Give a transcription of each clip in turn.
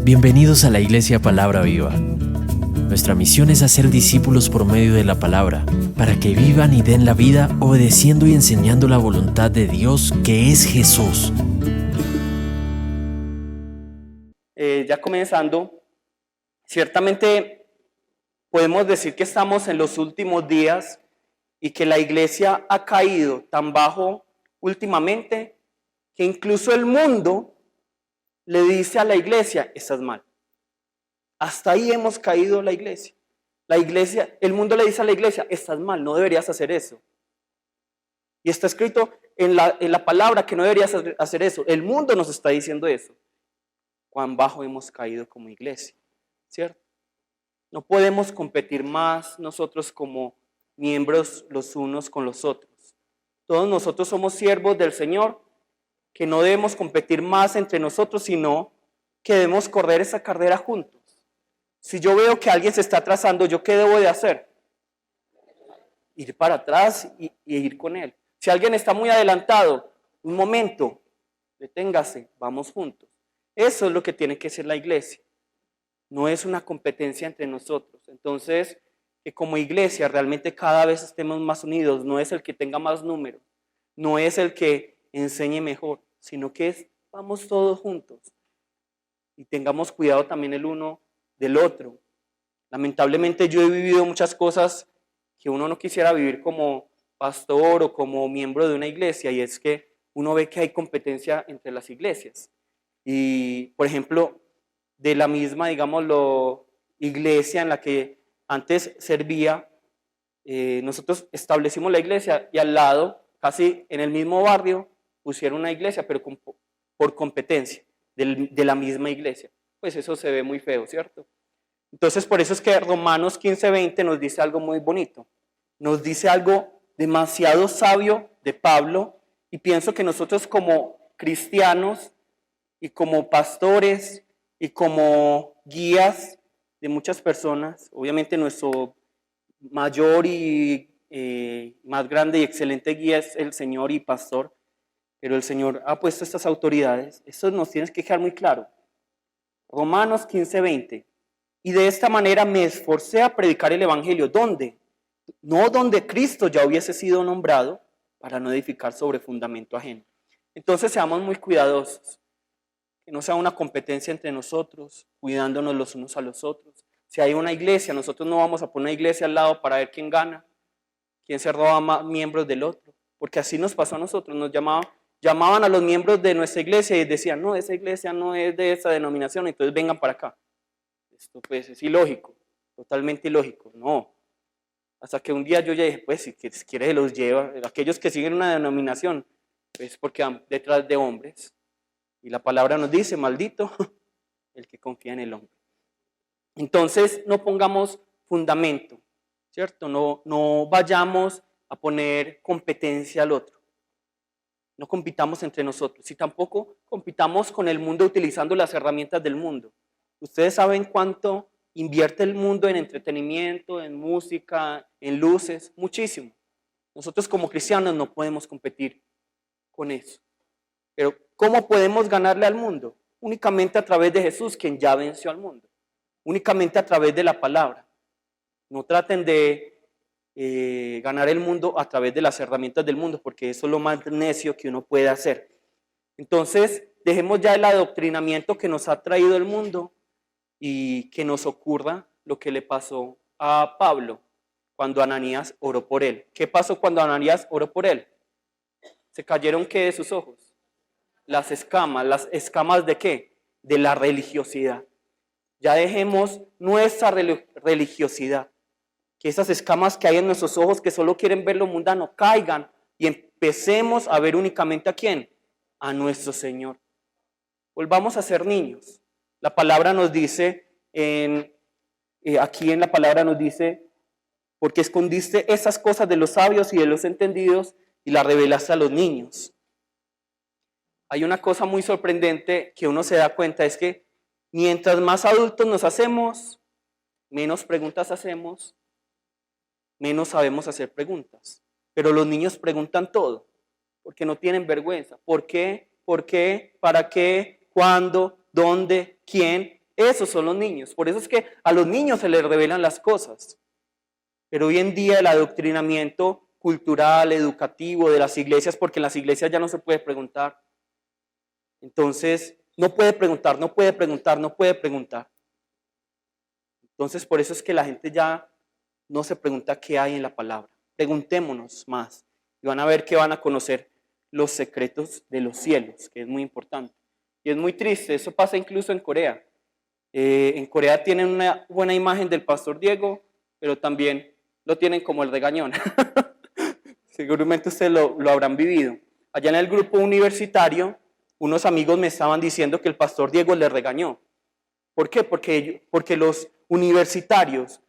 Bienvenidos a la Iglesia Palabra Viva. Nuestra misión es hacer discípulos por medio de la palabra, para que vivan y den la vida obedeciendo y enseñando la voluntad de Dios, que es Jesús. Ya comenzando, ciertamente podemos decir que estamos en los últimos días y que la iglesia ha caído tan bajo últimamente que incluso el mundo le dice a la iglesia: estás mal. Hasta ahí hemos caído la iglesia. El mundo le dice a la iglesia: estás mal, no deberías hacer eso. Y está escrito en la palabra que no deberías hacer eso. El mundo nos está diciendo eso. Cuán bajo hemos caído como iglesia, ¿cierto? No podemos competir más nosotros como miembros los unos con los otros. Todos nosotros somos siervos del Señor, que no debemos competir más entre nosotros, sino que debemos correr esa carrera juntos. Si yo veo que alguien se está atrasando, ¿yo qué debo de hacer? Ir para atrás y ir con él. Si alguien está muy adelantado, un momento, deténgase, vamos juntos. Eso es lo que tiene que ser la iglesia. No es una competencia entre nosotros. Entonces, que como iglesia realmente cada vez estemos más unidos. No es el que tenga más números, no es el que enseñe mejor, sino que vamos todos juntos y tengamos cuidado también el uno del otro. Lamentablemente yo he vivido muchas cosas que uno no quisiera vivir como pastor o como miembro de una iglesia, y es que uno ve que hay competencia entre las iglesias. Y, por ejemplo, de la misma, digámoslo, iglesia en la que antes servía, nosotros establecimos la iglesia y al lado, casi en el mismo barrio, pusieron una iglesia, pero por competencia de la misma iglesia. Pues eso se ve muy feo, ¿cierto? Entonces, por eso es que Romanos 15:20 nos dice algo muy bonito. Nos dice algo demasiado sabio de Pablo, y pienso que nosotros como cristianos y como pastores y como guías de muchas personas, obviamente nuestro mayor y más grande y excelente guía es el Señor y pastor, pero el Señor ha puesto estas autoridades. Eso nos tiene que quedar muy claro. Romanos 15:20. Y de esta manera me esforcé a predicar el evangelio. ¿Dónde? No donde Cristo ya hubiese sido nombrado, para no edificar sobre fundamento ajeno. Entonces seamos muy cuidadosos. Que no sea una competencia entre nosotros, cuidándonos los unos a los otros. Si hay una iglesia, nosotros no vamos a poner una iglesia al lado para ver quién gana, quién se roba más miembros del otro. Porque así nos pasó a nosotros. Nos llamaban a los miembros de nuestra iglesia y decían: no, esa iglesia no es de esa denominación, entonces vengan para acá. Esto pues es ilógico, totalmente ilógico. No. Hasta que un día yo ya dije: pues si quiere los lleva. Aquellos que siguen una denominación, pues porque van detrás de hombres. Y la palabra nos dice: maldito el que confía en el hombre. Entonces no pongamos fundamento, ¿cierto? No vayamos a poner competencia al otro. No compitamos entre nosotros y tampoco compitamos con el mundo utilizando las herramientas del mundo. Ustedes saben cuánto invierte el mundo en entretenimiento, en música, en luces, muchísimo. Nosotros como cristianos no podemos competir con eso. Pero ¿cómo podemos ganarle al mundo? Únicamente a través de Jesús, quien ya venció al mundo. Únicamente a través de la palabra. No traten de ganar el mundo a través de las herramientas del mundo, porque eso es lo más necio que uno puede hacer. Entonces, dejemos ya el adoctrinamiento que nos ha traído el mundo y que nos ocurra lo que le pasó a Pablo cuando Ananías oró por él. ¿Qué pasó cuando Ananías oró por él? ¿Se cayeron qué de sus ojos? Las escamas ¿de qué? De la religiosidad. Ya dejemos nuestra religiosidad, que esas escamas que hay en nuestros ojos que solo quieren ver lo mundano caigan y empecemos a ver únicamente ¿a quién? A nuestro Señor. Volvamos a ser niños. La palabra nos dice, aquí en la palabra nos dice: porque escondiste esas cosas de los sabios y de los entendidos y las revelaste a los niños. Hay una cosa muy sorprendente que uno se da cuenta, es que mientras más adultos nos hacemos, menos preguntas hacemos, menos sabemos hacer preguntas. Pero los niños preguntan todo, porque no tienen vergüenza. ¿Por qué? ¿Por qué? ¿Para qué? ¿Cuándo? ¿Dónde? ¿Quién? Esos son los niños. Por eso es que a los niños se les revelan las cosas. Pero hoy en día el adoctrinamiento cultural, educativo de las iglesias, porque en las iglesias ya no se puede preguntar. Entonces, no puede preguntar, no puede preguntar, no puede preguntar. Entonces, por eso es que la gente ya no se pregunta qué hay en la palabra. Preguntémonos más y van a ver que van a conocer los secretos de los cielos, que es muy importante. Y es muy triste, eso pasa incluso en Corea. En Corea tienen una buena imagen del pastor Diego, pero también lo tienen como el regañón. Seguramente ustedes lo habrán vivido. Allá en el grupo universitario, unos amigos me estaban diciendo que el pastor Diego les regañó. ¿Por qué? Porque los universitarios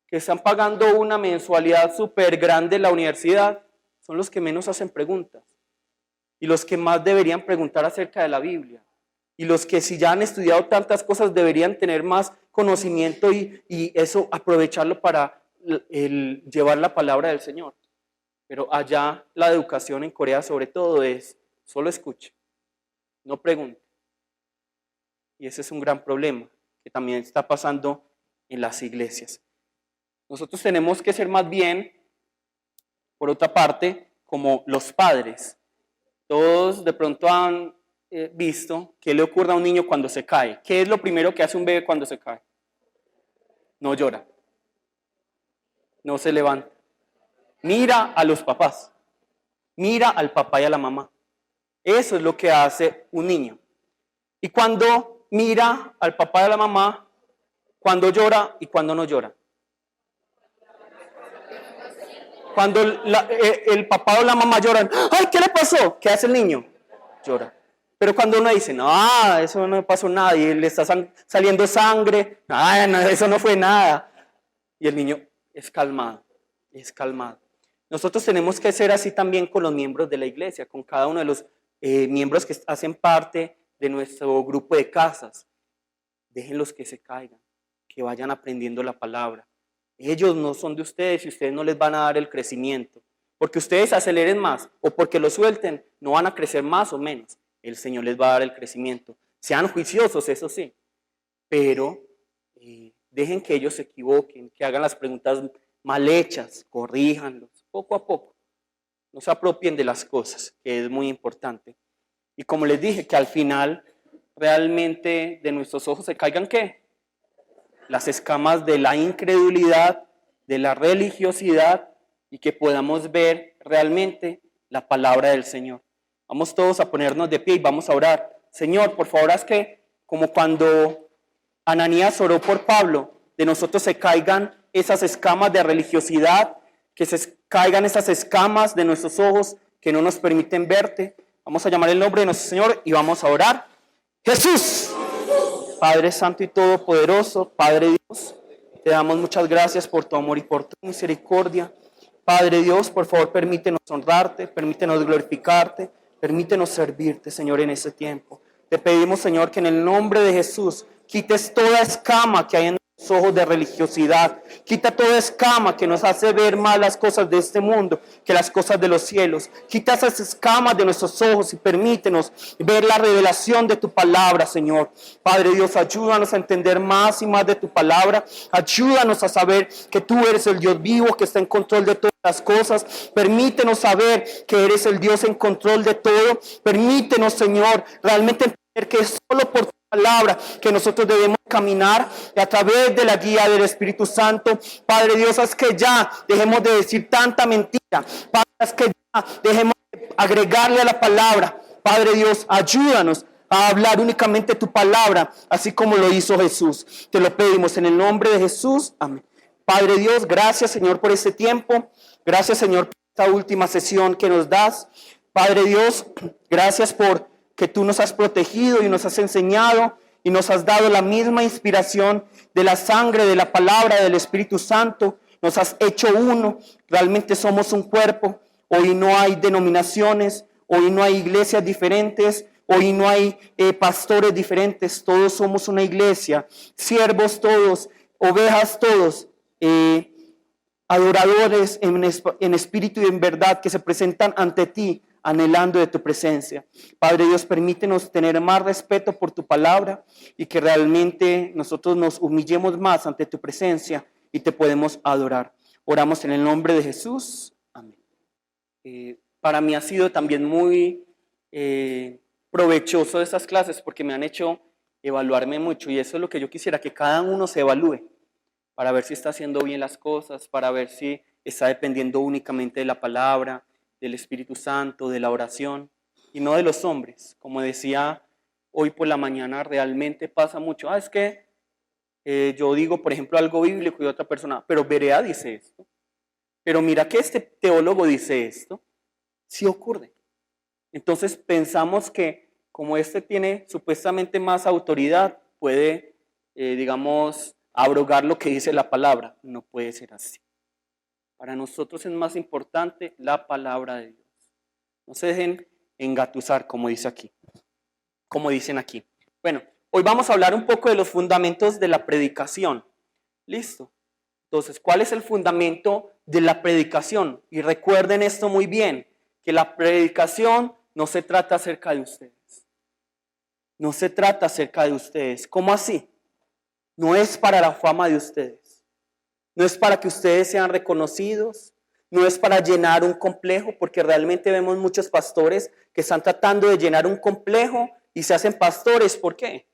que están pagando una mensualidad súper grande en la universidad son los que menos hacen preguntas y los que más deberían preguntar acerca de la Biblia. Y los que si ya han estudiado tantas cosas deberían tener más conocimiento y eso aprovecharlo para llevar la palabra del Señor. Pero allá la educación en Corea sobre todo es solo escuche, no pregunte. Y ese es un gran problema que también está pasando en las iglesias. Nosotros tenemos que ser más bien, por otra parte, como los padres. Todos de pronto han visto qué le ocurre a un niño cuando se cae. ¿Qué es lo primero que hace un bebé cuando se cae? No llora, no se levanta. Mira a los papás, mira al papá y a la mamá. Eso es lo que hace un niño. Y cuando mira al papá y a la mamá, cuando llora y cuando no llora. Cuando el papá o la mamá lloran, ¡ay, qué le pasó! ¿Qué hace el niño? Llora. Pero cuando uno dice, no, eso no pasó nada, y le está saliendo sangre, no, eso no fue nada. Y el niño es calmado, es calmado. Nosotros tenemos que ser así también con los miembros de la iglesia, con cada uno de los miembros que hacen parte de nuestro grupo de casas. Déjenlos que se caigan, que vayan aprendiendo la palabra. Ellos no son de ustedes y ustedes no les van a dar el crecimiento. Porque ustedes aceleren más o porque lo suelten, no van a crecer más o menos. El Señor les va a dar el crecimiento. Sean juiciosos, eso sí, pero dejen que ellos se equivoquen, que hagan las preguntas mal hechas, corríjanlos poco a poco. No se apropien de las cosas, que es muy importante. Y como les dije, que al final realmente de nuestros ojos se caigan ¿qué? Las escamas de la incredulidad, de la religiosidad y que podamos ver realmente la palabra del Señor. Vamos todos a ponernos de pie y vamos a orar. Señor, por favor, haz que como cuando Ananías oró por Pablo, de nosotros se caigan esas escamas de religiosidad, que se caigan esas escamas de nuestros ojos que no nos permiten verte. Vamos a llamar el nombre de nuestro Señor y vamos a orar. Jesús, Padre Santo y Todopoderoso, Padre Dios, te damos muchas gracias por tu amor y por tu misericordia. Padre Dios, por favor, permítenos honrarte, permítenos glorificarte, permítenos servirte, Señor, en este tiempo. Te pedimos, Señor, que en el nombre de Jesús quites toda escama que hay en los ojos de religiosidad. Quita toda escama que nos hace ver más las cosas de este mundo que las cosas de los cielos. Quita esas escamas de nuestros ojos y permítenos ver la revelación de tu palabra, Señor. Padre Dios, ayúdanos a entender más y más de tu palabra. Ayúdanos a saber que tú eres el Dios vivo que está en control de todas las cosas. Permítenos saber que eres el Dios en control de todo. Permítenos, Señor, realmente entender que es solo por tu palabra que nosotros debemos caminar a través de la guía del Espíritu Santo. Padre Dios, haz que ya dejemos de decir tanta mentira. Padre, haz que ya dejemos de agregarle a la palabra. Padre Dios, ayúdanos a hablar únicamente tu palabra, así como lo hizo Jesús. Te lo pedimos en el nombre de Jesús. Amén. Padre Dios, gracias, Señor, por este tiempo. Gracias, Señor, por esta última sesión que nos das. Padre Dios, gracias por que tú nos has protegido y nos has enseñado y nos has dado la misma inspiración de la sangre, de la palabra, del Espíritu Santo. Nos has hecho uno. Realmente somos un cuerpo. Hoy no hay denominaciones, hoy no hay iglesias diferentes, hoy no hay pastores diferentes. Todos somos una iglesia, siervos todos, ovejas todos, adoradores en espíritu y en verdad que se presentan ante ti anhelando de tu presencia. Padre Dios, permítenos tener más respeto por tu palabra y que realmente nosotros nos humillemos más ante tu presencia y te podemos adorar. Oramos en el nombre de Jesús. Amén. Para mí ha sido también muy provechoso esas clases porque me han hecho evaluarme mucho y eso es lo que yo quisiera, que cada uno se evalúe para ver si está haciendo bien las cosas, para ver si está dependiendo únicamente de la palabra, del Espíritu Santo, de la oración y no de los hombres. Como decía hoy por la mañana, realmente pasa mucho. Es que yo digo, por ejemplo, algo bíblico y otra persona, pero Berea dice esto, pero mira que este teólogo dice esto. Sí ocurre. Entonces pensamos que como este tiene supuestamente más autoridad, puede, digamos, abrogar lo que dice la palabra. No puede ser así. Para nosotros es más importante la palabra de Dios. No se dejen engatusar, como dice aquí, como dicen aquí. Bueno, hoy vamos a hablar un poco de los fundamentos de la predicación. ¿Listo? Entonces, ¿cuál es el fundamento de la predicación? Y recuerden esto muy bien, que la predicación no se trata acerca de ustedes. No se trata acerca de ustedes. ¿Cómo así? No es para la fama de ustedes. No es para que ustedes sean reconocidos. No es para llenar un complejo, porque realmente vemos muchos pastores que están tratando de llenar un complejo y se hacen pastores. ¿Por qué?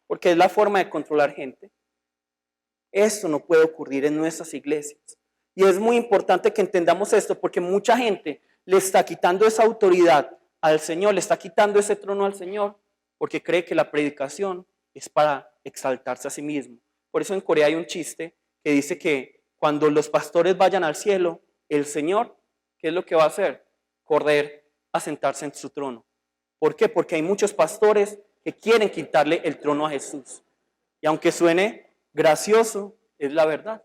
Porque es la forma de controlar gente. Esto no puede ocurrir en nuestras iglesias. Y es muy importante que entendamos esto, porque mucha gente le está quitando esa autoridad al Señor, le está quitando ese trono al Señor, porque cree que la predicación es para exaltarse a sí mismo. Por eso en Corea hay un chiste que dice que cuando los pastores vayan al cielo, el Señor, ¿qué es lo que va a hacer? Correr a sentarse en su trono. ¿Por qué? Porque hay muchos pastores que quieren quitarle el trono a Jesús. Y aunque suene gracioso, es la verdad.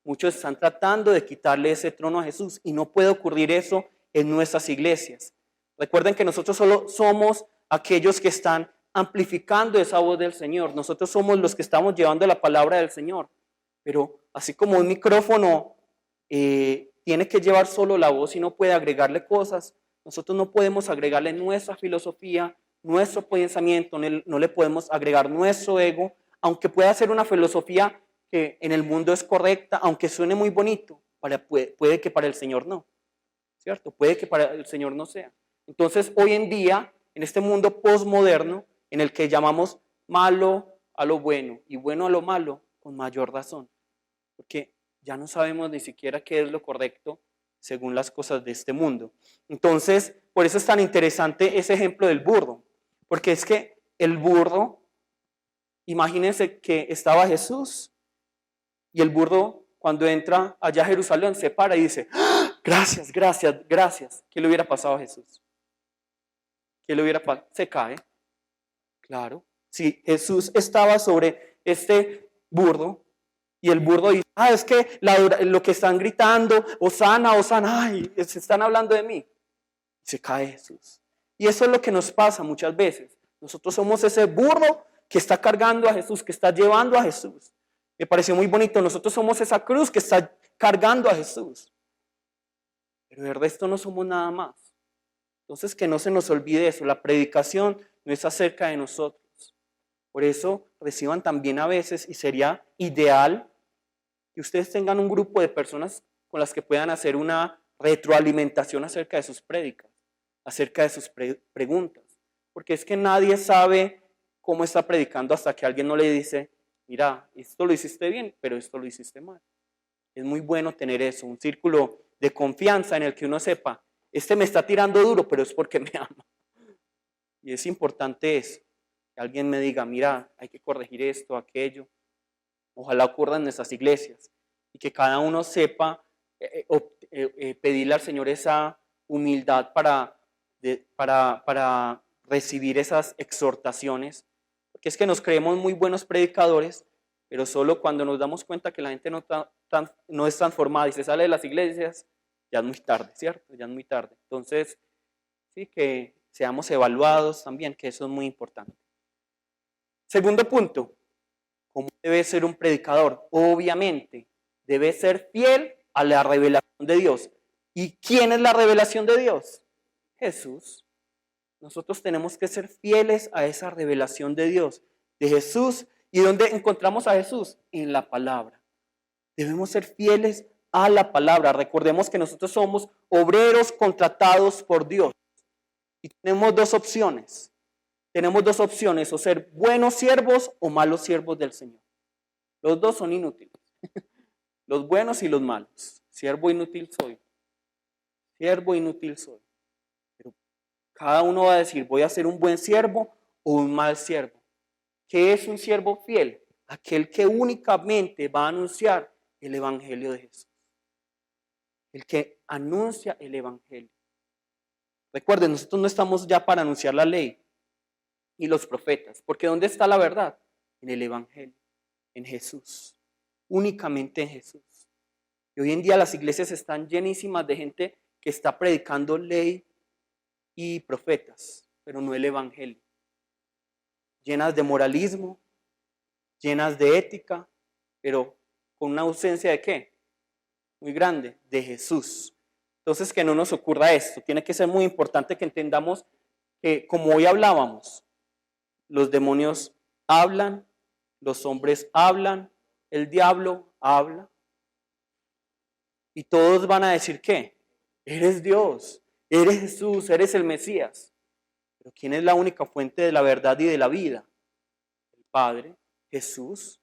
Muchos están tratando de quitarle ese trono a Jesús y no puede ocurrir eso en nuestras iglesias. Recuerden que nosotros solo somos aquellos que están amplificando esa voz del Señor. Nosotros somos los que estamos llevando la palabra del Señor. Pero así como un micrófono tiene que llevar solo la voz y no puede agregarle cosas, nosotros no podemos agregarle nuestra filosofía, nuestro pensamiento, no le podemos agregar nuestro ego, aunque pueda ser una filosofía que en el mundo es correcta, aunque suene muy bonito, puede que para el Señor no, ¿cierto? Puede que para el Señor no sea. Entonces, hoy en día, en este mundo postmoderno, en el que llamamos malo a lo bueno y bueno a lo malo, con mayor razón, porque ya no sabemos ni siquiera qué es lo correcto según las cosas de este mundo. Entonces, por eso es tan interesante ese ejemplo del burro, porque es que el burro, imagínense que estaba Jesús y el burro cuando entra allá a Jerusalén se para y dice, ¡ah! Gracias, gracias, gracias. ¿Qué le hubiera pasado a Jesús? ¿Qué le hubiera pasado? Se cae. Claro. Si Jesús estaba sobre este burro y el burro dice, es que lo que están gritando, Hosana, Hosana, ay, se están hablando de mí. Se cae Jesús. Y eso es lo que nos pasa muchas veces. Nosotros somos ese burro que está cargando a Jesús, que está llevando a Jesús. Me pareció muy bonito. Nosotros somos esa cruz que está cargando a Jesús. Pero el resto no somos nada más. Entonces que no se nos olvide eso. La predicación no es acerca de nosotros. Por eso reciban también a veces, y sería ideal que ustedes tengan un grupo de personas con las que puedan hacer una retroalimentación acerca de sus prédicas, acerca de sus preguntas. Porque es que nadie sabe cómo está predicando hasta que alguien no le dice, mira, esto lo hiciste bien, pero esto lo hiciste mal. Es muy bueno tener eso, un círculo de confianza en el que uno sepa, este me está tirando duro, pero es porque me ama. Y es importante eso, que alguien me diga, mira, hay que corregir esto, aquello. Ojalá ocurra en nuestras iglesias y que cada uno sepa pedirle al Señor esa humildad para recibir esas exhortaciones. Porque es que nos creemos muy buenos predicadores, pero solo cuando nos damos cuenta que la gente no es transformada y se sale de las iglesias, ya es muy tarde, ¿cierto? Ya es muy tarde. Entonces, sí, que seamos evaluados también, que eso es muy importante. Segundo punto, ¿cómo debe ser un predicador? Obviamente, debe ser fiel a la revelación de Dios. ¿Y quién es la revelación de Dios? Jesús, nosotros tenemos que ser fieles a esa revelación de Dios, de Jesús. ¿Y dónde encontramos a Jesús? En la palabra. Debemos ser fieles a la palabra. Recordemos que nosotros somos obreros contratados por Dios. Y tenemos dos opciones. Tenemos dos opciones, o ser buenos siervos o malos siervos del Señor. Los dos son inútiles. Los buenos y los malos. Siervo inútil soy. Siervo inútil soy. Pero cada uno va a decir, voy a ser un buen siervo o un mal siervo. ¿Qué es un siervo fiel? Aquel que únicamente va a anunciar el evangelio de Jesús. El que anuncia el evangelio. Recuerden, nosotros no estamos ya para anunciar la ley y los profetas, porque ¿dónde está la verdad? En el evangelio, en Jesús, únicamente en Jesús. Y hoy en día las iglesias están llenísimas de gente que está predicando ley y profetas, pero no el evangelio. Llenas de moralismo, llenas de ética, pero con una ausencia ¿de qué? Muy grande, de Jesús. Entonces que no nos ocurra esto. Tiene que ser muy importante que entendamos que, como hoy hablábamos, los demonios hablan, los hombres hablan, el diablo habla. Y todos van a decir ¿qué? Eres Dios, eres Jesús, eres el Mesías. Pero ¿quién es la única fuente de la verdad y de la vida? El Padre, Jesús.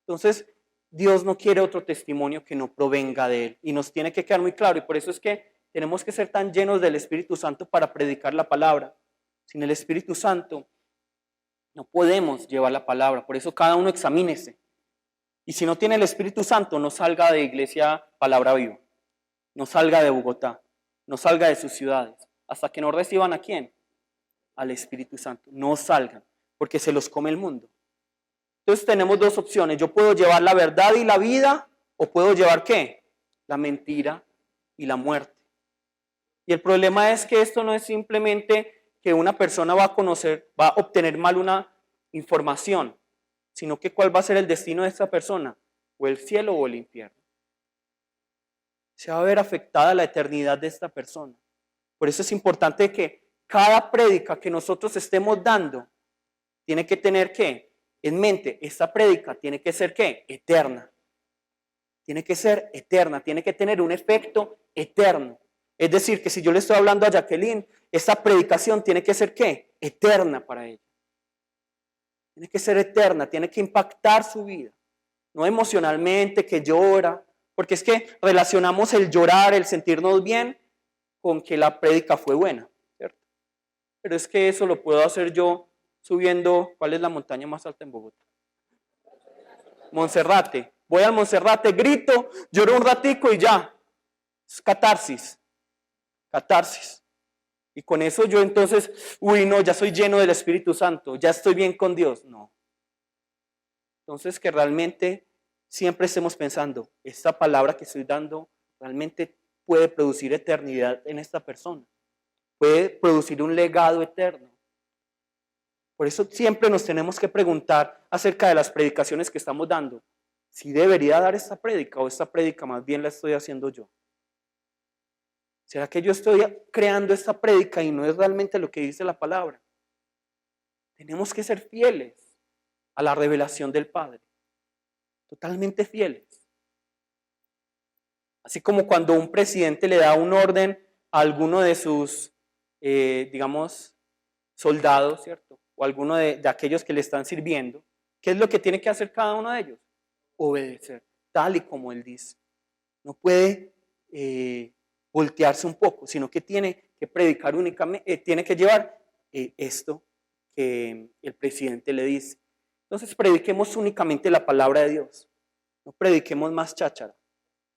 Entonces, Dios no quiere otro testimonio que no provenga de Él. Y nos tiene que quedar muy claro. Y por eso es que tenemos que ser tan llenos del Espíritu Santo para predicar la palabra. Sin el Espíritu Santo no podemos llevar la palabra. Por eso cada uno examínese. Y si no tiene el Espíritu Santo, no salga de Iglesia Palabra Viva. No salga de Bogotá. No salga de sus ciudades. Hasta que no reciban ¿a quién? Al Espíritu Santo. No salgan, porque se los come el mundo. Entonces tenemos dos opciones. Yo puedo llevar la verdad y la vida, o puedo llevar ¿qué? La mentira y la muerte. Y el problema es que esto no es simplemente que una persona va a obtener mal una información, sino que cuál va a ser el destino de esta persona, o el cielo o el infierno. Se va a ver afectada la eternidad de esta persona. Por eso es importante que cada prédica que nosotros estemos dando tiene que tener ¿qué? En mente, esta prédica tiene que ser ¿qué? Eterna. Tiene que ser eterna, tiene que tener un efecto eterno. Es decir, que si yo le estoy hablando a Jacqueline, esta predicación tiene que ser ¿qué? Eterna para ella. Tiene que ser eterna, tiene que impactar su vida. No emocionalmente, que llora, porque es que relacionamos el llorar, el sentirnos bien, con que la prédica fue buena, ¿cierto? Pero es que eso lo puedo hacer yo subiendo, ¿cuál es la montaña más alta en Bogotá? Monserrate. Voy al Monserrate, grito, lloro un ratico y ya. Es catarsis. Catarsis. Y con eso yo entonces, no, ya soy lleno del Espíritu Santo, ya estoy bien con Dios. No. Entonces que realmente siempre estemos pensando, esta palabra que estoy dando realmente puede producir eternidad en esta persona. Puede producir un legado eterno. Por eso siempre nos tenemos que preguntar acerca de las predicaciones que estamos dando. Si debería dar esta prédica o esta prédica más bien la estoy haciendo yo. ¿Será que yo estoy creando esta prédica y no es realmente lo que dice la palabra? Tenemos que ser fieles a la revelación del Padre. Totalmente fieles. Así como cuando un presidente le da un orden a alguno de sus, soldados, ¿cierto? O alguno de aquellos que le están sirviendo. ¿Qué es lo que tiene que hacer cada uno de ellos? Obedecer, tal y como él dice. No puede voltearse un poco, sino que tiene que predicar únicamente, tiene que llevar esto que el presidente le dice. Entonces prediquemos únicamente la palabra de Dios. No prediquemos más cháchara,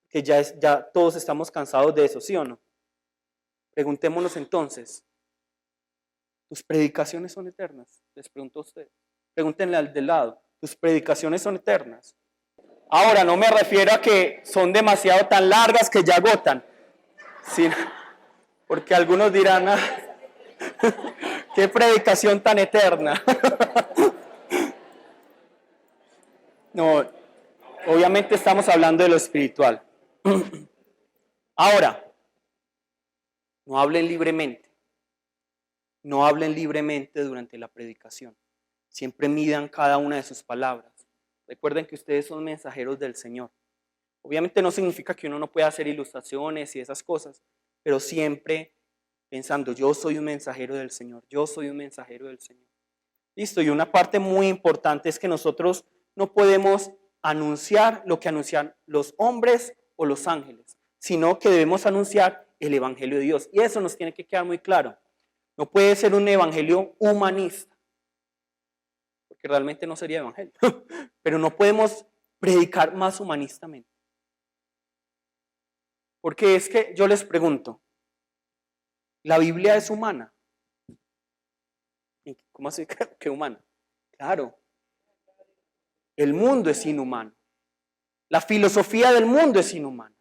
que ya todos estamos cansados de eso, ¿sí o no? Preguntémonos entonces, ¿tus predicaciones son eternas? Les pregunto a ustedes. Pregúntenle al del lado, ¿tus predicaciones son eternas? Ahora, no me refiero a que son demasiado tan largas que ya agotan, sino porque algunos dirán, ¿qué predicación tan eterna? No, obviamente estamos hablando de lo espiritual. Ahora, no hablen libremente. No hablen libremente durante la predicación. Siempre midan cada una de sus palabras. Recuerden que ustedes son mensajeros del Señor. Obviamente no significa que uno no pueda hacer ilustraciones y esas cosas, pero siempre pensando, yo soy un mensajero del Señor, yo soy un mensajero del Señor. Listo, y una parte muy importante es que nosotros no podemos anunciar lo que anuncian los hombres o los ángeles, sino que debemos anunciar el Evangelio de Dios. Y eso nos tiene que quedar muy claro. No puede ser un evangelio humanista, porque realmente no sería evangelio, pero no podemos predicar más humanistamente. Porque es que yo les pregunto, ¿la Biblia es humana? ¿Cómo así que humana? Claro, el mundo es inhumano. La filosofía del mundo es inhumana.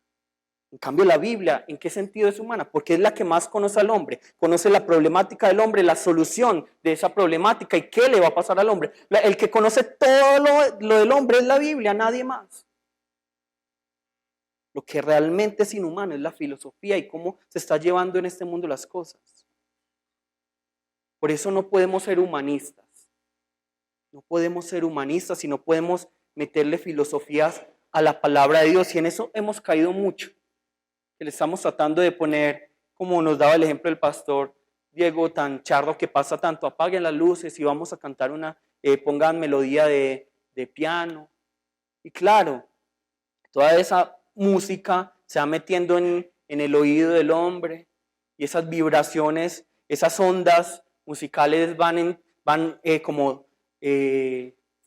En cambio, la Biblia, ¿en qué sentido es humana? Porque es la que más conoce al hombre, conoce la problemática del hombre, la solución de esa problemática y qué le va a pasar al hombre. El que conoce todo lo del hombre es la Biblia, nadie más. Lo que realmente es inhumano es la filosofía y cómo se está llevando en este mundo las cosas. Por eso no podemos ser humanistas. No podemos ser humanistas y no podemos meterle filosofías a la palabra de Dios. Y en eso hemos caído mucho. Que le estamos tratando de poner, como nos daba el ejemplo del pastor Diego, tan charro que pasa tanto, apaguen las luces y vamos a cantar pongan melodía de piano. Y claro, toda esa música se va metiendo en el oído del hombre y esas vibraciones, esas ondas musicales van como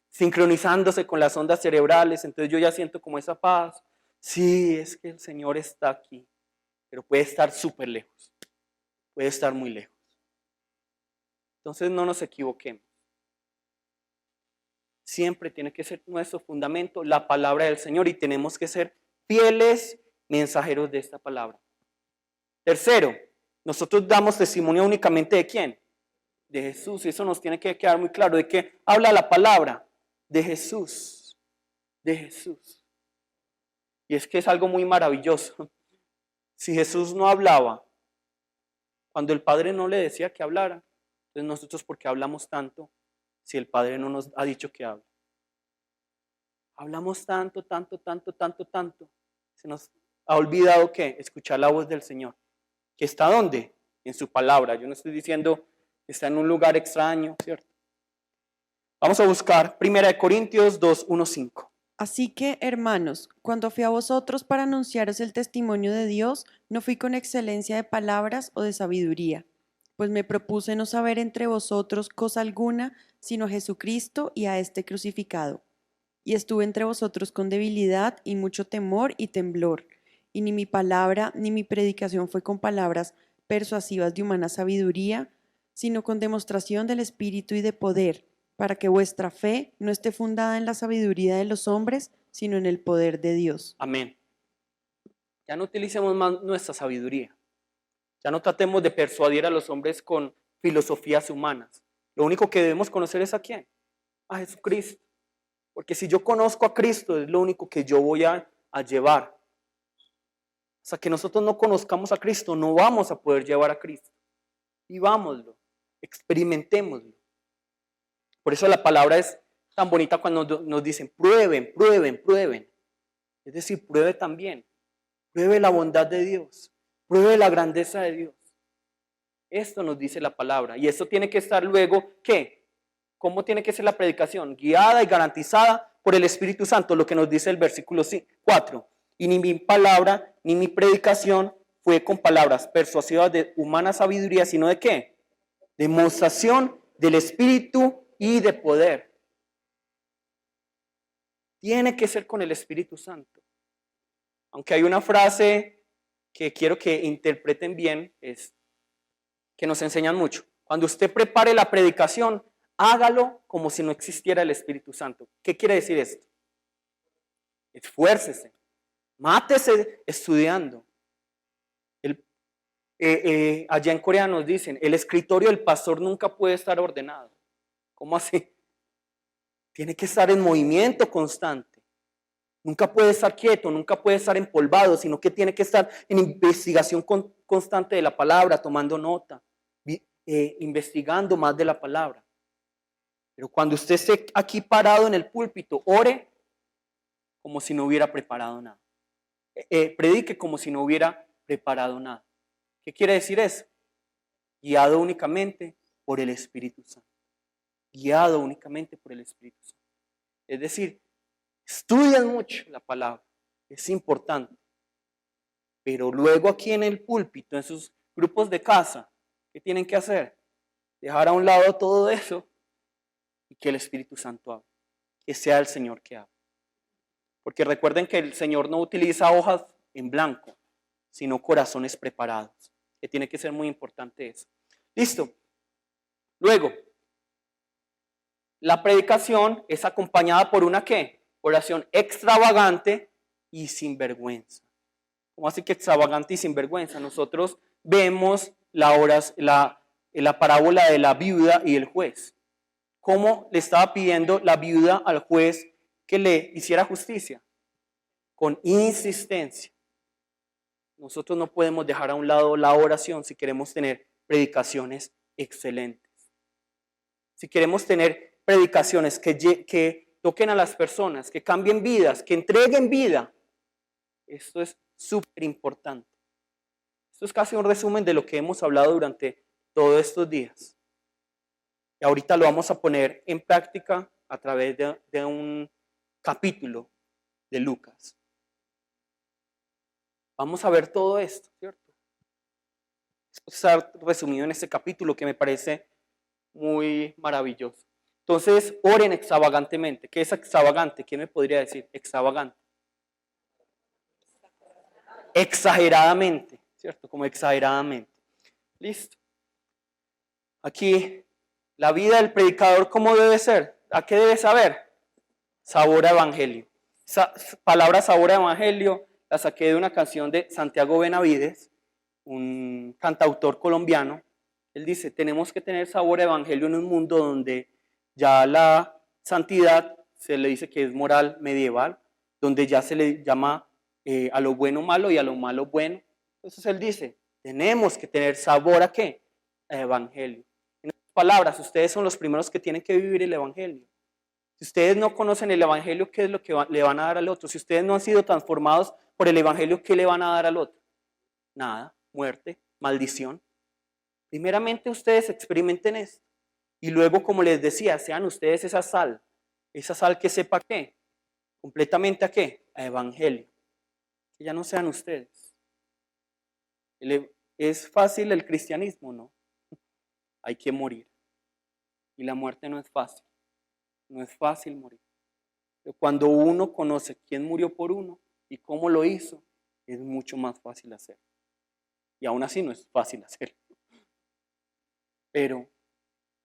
sincronizándose con las ondas cerebrales, entonces yo ya siento como esa paz. Sí, es que el Señor está aquí, pero puede estar súper lejos, puede estar muy lejos. Entonces no nos equivoquemos. Siempre tiene que ser nuestro fundamento la palabra del Señor y tenemos que ser fieles mensajeros de esta palabra. Tercero, nosotros damos testimonio únicamente ¿de quién? De Jesús. Y eso nos tiene que quedar muy claro. ¿De qué habla la palabra? De Jesús. De Jesús. Y es que es algo muy maravilloso. Si Jesús no hablaba, cuando el Padre no le decía que hablara, entonces nosotros ¿por qué hablamos tanto si el Padre no nos ha dicho que hable? Hablamos tanto. Se nos ha olvidado que escuchar la voz del Señor. ¿Que está dónde? En su palabra. Yo no estoy diciendo que está en un lugar extraño, ¿cierto? Vamos a buscar 1 Corintios 2, 1, 5. Así que, hermanos, cuando fui a vosotros para anunciaros el testimonio de Dios, no fui con excelencia de palabras o de sabiduría, pues me propuse no saber entre vosotros cosa alguna, sino a Jesucristo y a este crucificado. Y estuve entre vosotros con debilidad y mucho temor y temblor, y ni mi palabra ni mi predicación fue con palabras persuasivas de humana sabiduría, sino con demostración del Espíritu y de poder, para que vuestra fe no esté fundada en la sabiduría de los hombres, sino en el poder de Dios. Amén. Ya no utilicemos más nuestra sabiduría. Ya no tratemos de persuadir a los hombres con filosofías humanas. Lo único que debemos conocer es ¿a quién? A Jesucristo. Porque si yo conozco a Cristo, es lo único que yo voy a llevar. Hasta que nosotros no conozcamos a Cristo, no vamos a poder llevar a Cristo. Vivámoslo, experimentémoslo. Por eso la palabra es tan bonita cuando nos dicen prueben. Es decir, pruebe también. Pruebe la bondad de Dios. Pruebe la grandeza de Dios. Esto nos dice la palabra. Y esto tiene que estar luego, ¿qué? ¿Cómo tiene que ser la predicación? Guiada y garantizada por el Espíritu Santo, lo que nos dice el versículo 4. Y ni mi palabra, ni mi predicación fue con palabras persuasivas de humana sabiduría, sino ¿de qué? Demostración del Espíritu y de poder. Tiene que ser con el Espíritu Santo. Aunque hay una frase que quiero que interpreten bien, es que nos enseñan mucho. Cuando usted prepare la predicación, hágalo como si no existiera el Espíritu Santo. ¿Qué quiere decir esto? Esfuércese, mátese estudiando. Allá en Corea nos dicen, el escritorio del pastor nunca puede estar ordenado. ¿Cómo así? Tiene que estar en movimiento constante. Nunca puede estar quieto, nunca puede estar empolvado, sino que tiene que estar en investigación constante de la palabra, tomando nota, investigando más de la palabra. Pero cuando usted esté aquí parado en el púlpito, ore como si no hubiera preparado nada. Predique como si no hubiera preparado nada. ¿Qué quiere decir eso? Guiado únicamente por el Espíritu Santo. Guiado únicamente por el Espíritu Santo. Es decir, estudian mucho la palabra, es importante. Pero luego aquí en el púlpito, en sus grupos de casa, ¿qué tienen que hacer? Dejar a un lado todo eso y que el Espíritu Santo hable. Que sea el Señor que hable. Porque recuerden que el Señor no utiliza hojas en blanco, sino corazones preparados. Que tiene que ser muy importante eso. Listo. Luego, la predicación es acompañada por una ¿qué? Oración extravagante y sin vergüenza. ¿Cómo así que extravagante y sin vergüenza? Nosotros vemos la parábola de la viuda y el juez. ¿Cómo le estaba pidiendo la viuda al juez que le hiciera justicia? Con insistencia. Nosotros no podemos dejar a un lado la oración si queremos tener predicaciones excelentes. Si queremos tener predicaciones que toquen a las personas, que cambien vidas, que entreguen vida. Esto es súper importante. Esto es casi un resumen de lo que hemos hablado durante todos estos días. Y ahorita lo vamos a poner en práctica a través de un capítulo de Lucas. Vamos a ver todo esto, ¿cierto? Esto está resumido en este capítulo que me parece muy maravilloso. Entonces, oren extravagantemente. ¿Qué es extravagante? ¿Quién me podría decir? Extravagante. Exageradamente, ¿cierto? Como exageradamente. Listo. Aquí, la vida del predicador, ¿cómo debe ser? ¿A qué debe saber? Sabor a evangelio. Esa palabra sabor a evangelio la saqué de una canción de Santiago Benavides, un cantautor colombiano. Él dice, tenemos que tener sabor a evangelio en un mundo donde ya la santidad se le dice que es moral medieval, donde ya se le llama a lo bueno malo y a lo malo bueno. Entonces él dice, tenemos que tener sabor ¿a qué? A evangelio. En otras palabras, ustedes son los primeros que tienen que vivir el evangelio. Si ustedes no conocen el evangelio, ¿qué es lo que le van a dar al otro? Si ustedes no han sido transformados por el evangelio, ¿qué le van a dar al otro? Nada, muerte, maldición. Primeramente ustedes experimenten esto. Y luego, como les decía, sean ustedes esa sal que sepa qué, completamente a qué, a evangelio. Que ya no sean ustedes. ¿Es fácil el cristianismo? No. Hay que morir. Y la muerte no es fácil. No es fácil morir. Pero cuando uno conoce quién murió por uno y cómo lo hizo, es mucho más fácil hacerlo. Y aún así no es fácil hacerlo. Pero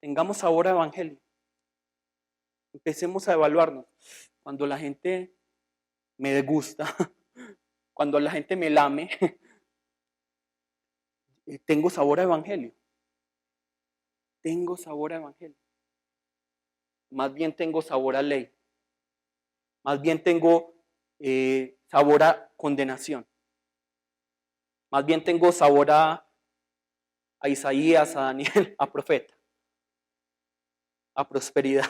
tengamos sabor a evangelio. Empecemos a evaluarnos. Cuando la gente me gusta, cuando la gente me lame, tengo sabor a evangelio. Tengo sabor a evangelio. Más bien tengo sabor a ley. Más bien tengo sabor a condenación. Más bien tengo sabor a Isaías, a Daniel, a profeta, a prosperidad.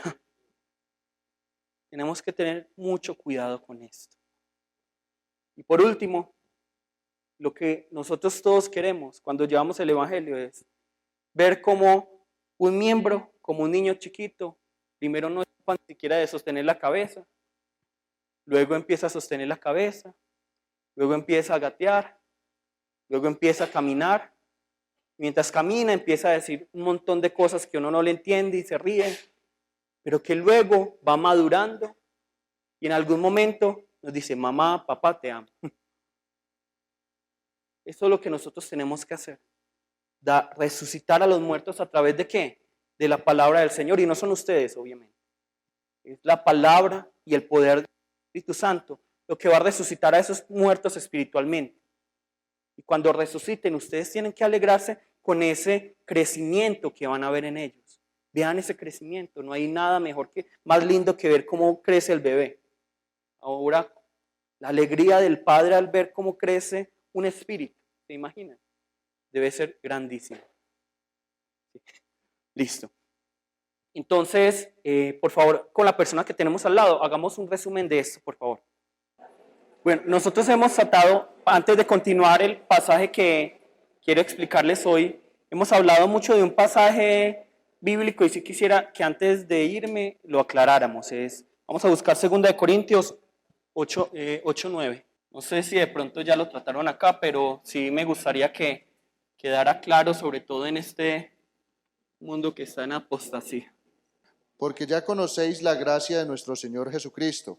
Tenemos que tener mucho cuidado con esto. Y por último, lo que nosotros todos queremos cuando llevamos el evangelio es ver cómo un miembro, como un niño chiquito, primero no es capaz ni siquiera de sostener la cabeza, luego empieza a sostener la cabeza, luego empieza a gatear, luego empieza a caminar. Mientras camina empieza a decir un montón de cosas que uno no le entiende y se ríe, pero que luego va madurando y en algún momento nos dice, mamá, papá, te amo. Eso es lo que nosotros tenemos que hacer. Resucitar a los muertos a través de ¿qué? De la palabra del Señor. Y no son ustedes, obviamente. Es la palabra y el poder del Espíritu Santo lo que va a resucitar a esos muertos espiritualmente. Y cuando resuciten, ustedes tienen que alegrarse con ese crecimiento que van a ver en ellos. Vean ese crecimiento. No hay nada más lindo que ver cómo crece el bebé. Ahora, la alegría del padre al ver cómo crece un espíritu, ¿se imaginan? Debe ser grandísimo. Listo. Entonces, por favor, con la persona que tenemos al lado, hagamos un resumen de esto, por favor. Bueno, nosotros hemos tratado, antes de continuar el pasaje que quiero explicarles hoy, hemos hablado mucho de un pasaje bíblico y sí quisiera que antes de irme lo aclaráramos. Vamos a buscar 2 Corintios 8:9. No sé si de pronto ya lo trataron acá, pero sí me gustaría que quedara claro, sobre todo en este mundo que está en apostasía. Porque ya conocéis la gracia de nuestro Señor Jesucristo,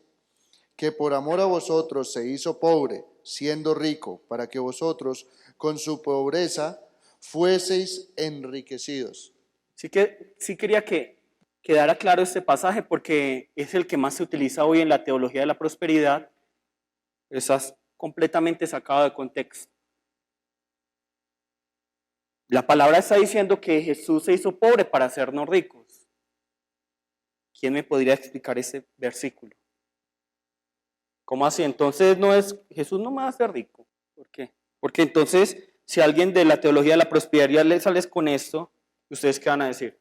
que por amor a vosotros se hizo pobre, siendo rico, para que vosotros con su pobreza fueseis enriquecidos. Sí quería que quedara claro este pasaje porque es el que más se utiliza hoy en la teología de la prosperidad. Estás completamente sacado de contexto. La palabra está diciendo que Jesús se hizo pobre para hacernos ricos. ¿Quién me podría explicar ese versículo? ¿Cómo así? Entonces Jesús no me va a hacer rico. ¿Por qué? Porque entonces, si alguien de la teología de la prosperidad le sales con esto, ¿ustedes qué van a decir?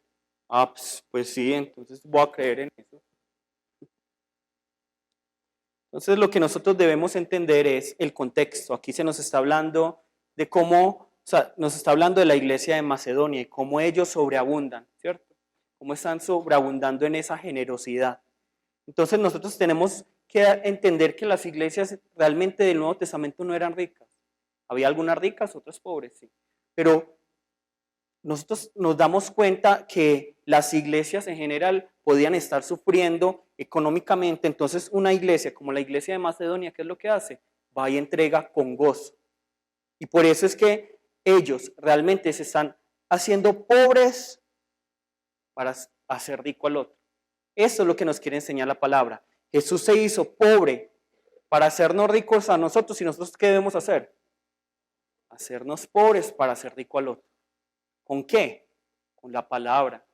Pues sí, entonces voy a creer en eso. Entonces lo que nosotros debemos entender es el contexto. Aquí se nos está hablando de nos está hablando de la iglesia de Macedonia y cómo ellos sobreabundan, ¿cierto? Cómo están sobreabundando en esa generosidad. Entonces nosotros tenemos que entender que las iglesias realmente del Nuevo Testamento no eran ricas. Había algunas ricas, otras pobres, sí. Pero nosotros nos damos cuenta que las iglesias en general podían estar sufriendo económicamente. Entonces una iglesia como la iglesia de Macedonia, ¿qué es lo que hace? Va y entrega con gozo. Y por eso es que ellos realmente se están haciendo pobres para hacer rico al otro. Eso es lo que nos quiere enseñar la palabra. Jesús se hizo pobre para hacernos ricos a nosotros. ¿Y nosotros qué debemos hacer? Hacernos pobres para hacer rico al otro. ¿Con qué? Con la palabra.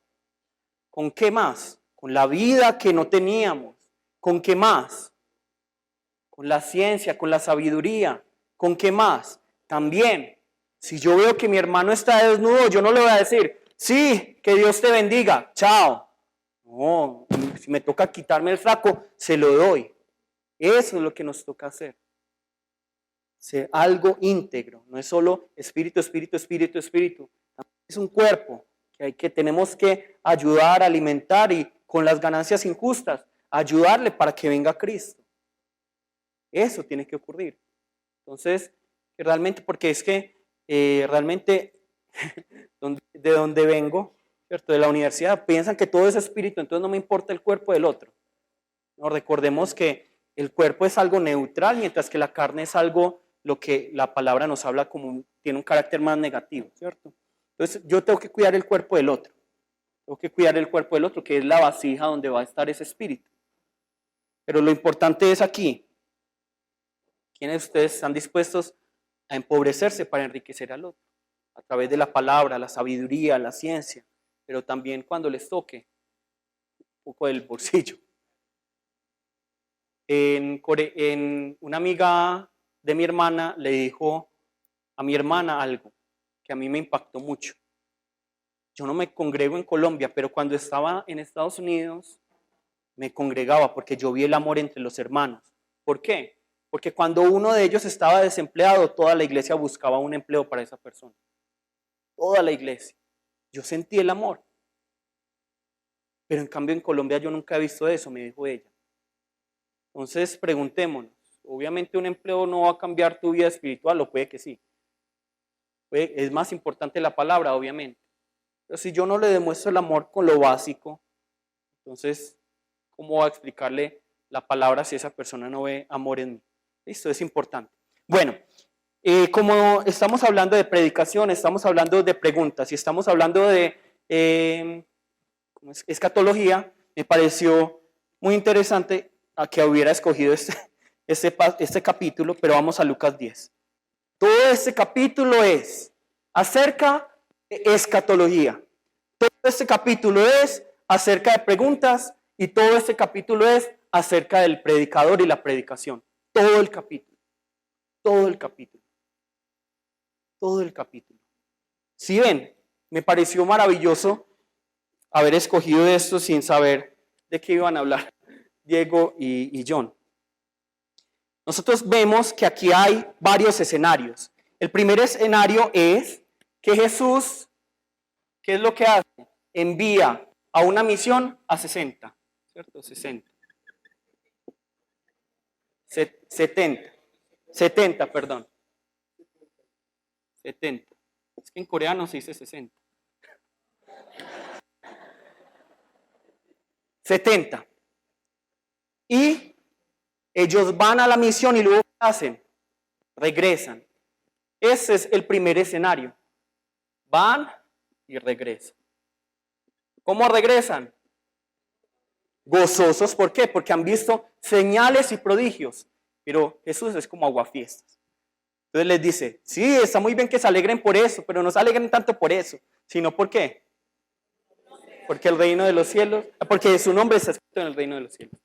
¿Con qué más? Con la vida que no teníamos. ¿Con qué más? Con la ciencia, con la sabiduría. ¿Con qué más? También, si yo veo que mi hermano está desnudo, yo no le voy a decir, sí, que Dios te bendiga, chao. No, si me toca quitarme el saco, se lo doy. Eso es lo que nos toca hacer. Ser algo íntegro, no es solo espíritu, espíritu, espíritu, espíritu. Es un cuerpo que tenemos que ayudar, alimentar y con las ganancias injustas, ayudarle para que venga Cristo. Eso tiene que ocurrir. Entonces, realmente, porque es que realmente de donde vengo, ¿cierto? De la universidad, piensan que todo es espíritu, entonces no me importa el cuerpo del otro. No, recordemos que el cuerpo es algo neutral, mientras que la carne es algo, lo que la palabra nos habla como tiene un carácter más negativo, ¿cierto? Entonces yo tengo que cuidar el cuerpo del otro. Tengo que cuidar el cuerpo del otro, que es la vasija donde va a estar ese espíritu. Pero lo importante es aquí, ¿quiénes de ustedes están dispuestos a empobrecerse para enriquecer al otro? A través de la palabra, la sabiduría, la ciencia, pero también cuando les toque un poco del bolsillo. Una amiga de mi hermana le dijo a mi hermana algo que a mí me impactó mucho. Yo no me congrego en Colombia, pero cuando estaba en Estados Unidos me congregaba porque yo vi el amor entre los hermanos. ¿Por qué? Porque cuando uno de ellos estaba desempleado, toda la iglesia buscaba un empleo para esa persona. Toda la iglesia. Yo sentí el amor. Pero en cambio en Colombia yo nunca he visto eso, me dijo ella. Entonces preguntémonos. Obviamente un empleo no va a cambiar tu vida espiritual, o puede que sí. Es más importante la palabra, obviamente. Pero si yo no le demuestro el amor con lo básico, entonces, ¿cómo voy a explicarle la palabra si esa persona no ve amor en mí? Esto es importante. Bueno, como estamos hablando de predicación, estamos hablando de preguntas y estamos hablando de escatología, me pareció muy interesante a que hubiera escogido este capítulo, pero vamos a Lucas 10. Todo este capítulo es acerca de escatología. Todo este capítulo es acerca de preguntas y todo este capítulo es acerca del predicador y la predicación. Todo el capítulo. Todo el capítulo. Todo el capítulo. Si ven, me pareció maravilloso haber escogido esto sin saber de qué iban a hablar Diego y John. Nosotros vemos que aquí hay varios escenarios. El primer escenario es que Jesús, ¿qué es lo que hace? Envía a una misión a 60, ¿cierto? 60. 70, perdón. 70. Es que en coreano se dice 60. 70. Y ellos van a la misión y luego ¿qué hacen? Regresan. Ese es el primer escenario. Van y regresan. ¿Cómo regresan? Gozosos. ¿Por qué? Porque han visto señales y prodigios. Pero Jesús es como aguafiestas. Entonces les dice, sí, está muy bien que se alegren por eso, pero no se alegren tanto por eso, sino ¿por qué? Porque el reino de los cielos, porque su nombre está escrito en el reino de los cielos.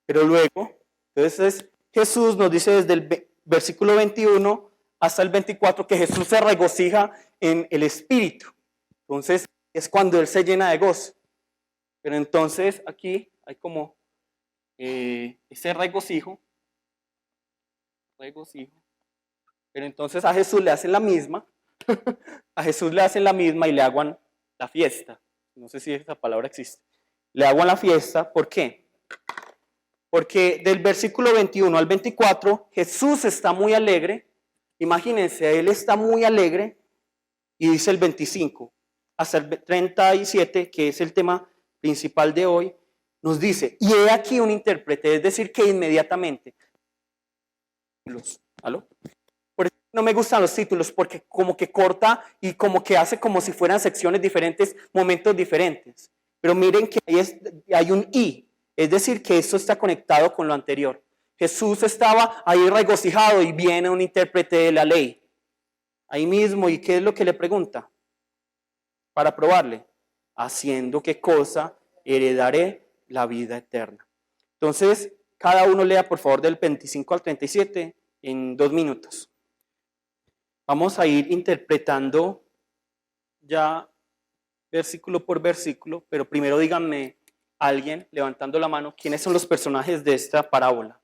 Pero luego, entonces Jesús nos dice desde el versículo 21 hasta el 24 que Jesús se regocija en el Espíritu. Entonces es cuando Él se llena de gozo. Pero entonces aquí hay como ese regocijo. Pero entonces a Jesús le hacen la misma. A Jesús le hacen la misma y le aguan la fiesta. No sé si esa palabra existe. Le aguan la fiesta. ¿Por qué? Porque del versículo 21 al 24, Jesús está muy alegre. Imagínense, Él está muy alegre. Y dice el 25 hasta el 37, que es el tema principal de hoy, nos dice, y he aquí un intérprete, es decir, que inmediatamente. ¿Aló? Por eso no me gustan los títulos, porque como que corta y como que hace como si fueran secciones diferentes, momentos diferentes. Pero miren que hay un y, es decir, que esto está conectado con lo anterior. Jesús estaba ahí regocijado y viene un intérprete de la ley. Ahí mismo, ¿y qué es lo que le pregunta? Para probarle, haciendo qué cosa heredaré la vida eterna. Entonces, cada uno lea por favor del 25 al 37 en 2 minutos. Vamos a ir interpretando ya versículo por versículo, pero primero díganme alguien levantando la mano, ¿quiénes son los personajes de esta parábola?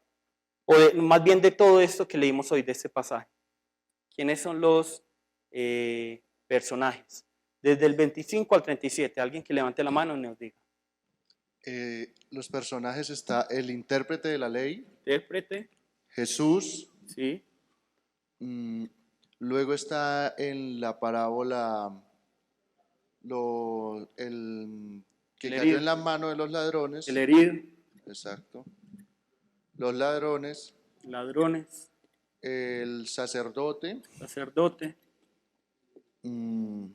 O más bien de todo esto que leímos hoy de este pasaje. ¿Quiénes son los personajes? Desde el 25 al 37, alguien que levante la mano y nos diga. Los personajes está el intérprete de la ley, Intérprete, Jesús, sí, luego está en la parábola el que El cayó herido. en la mano de los ladrones, el herido, exacto, los ladrones, ladrones, el sacerdote, sacerdote, el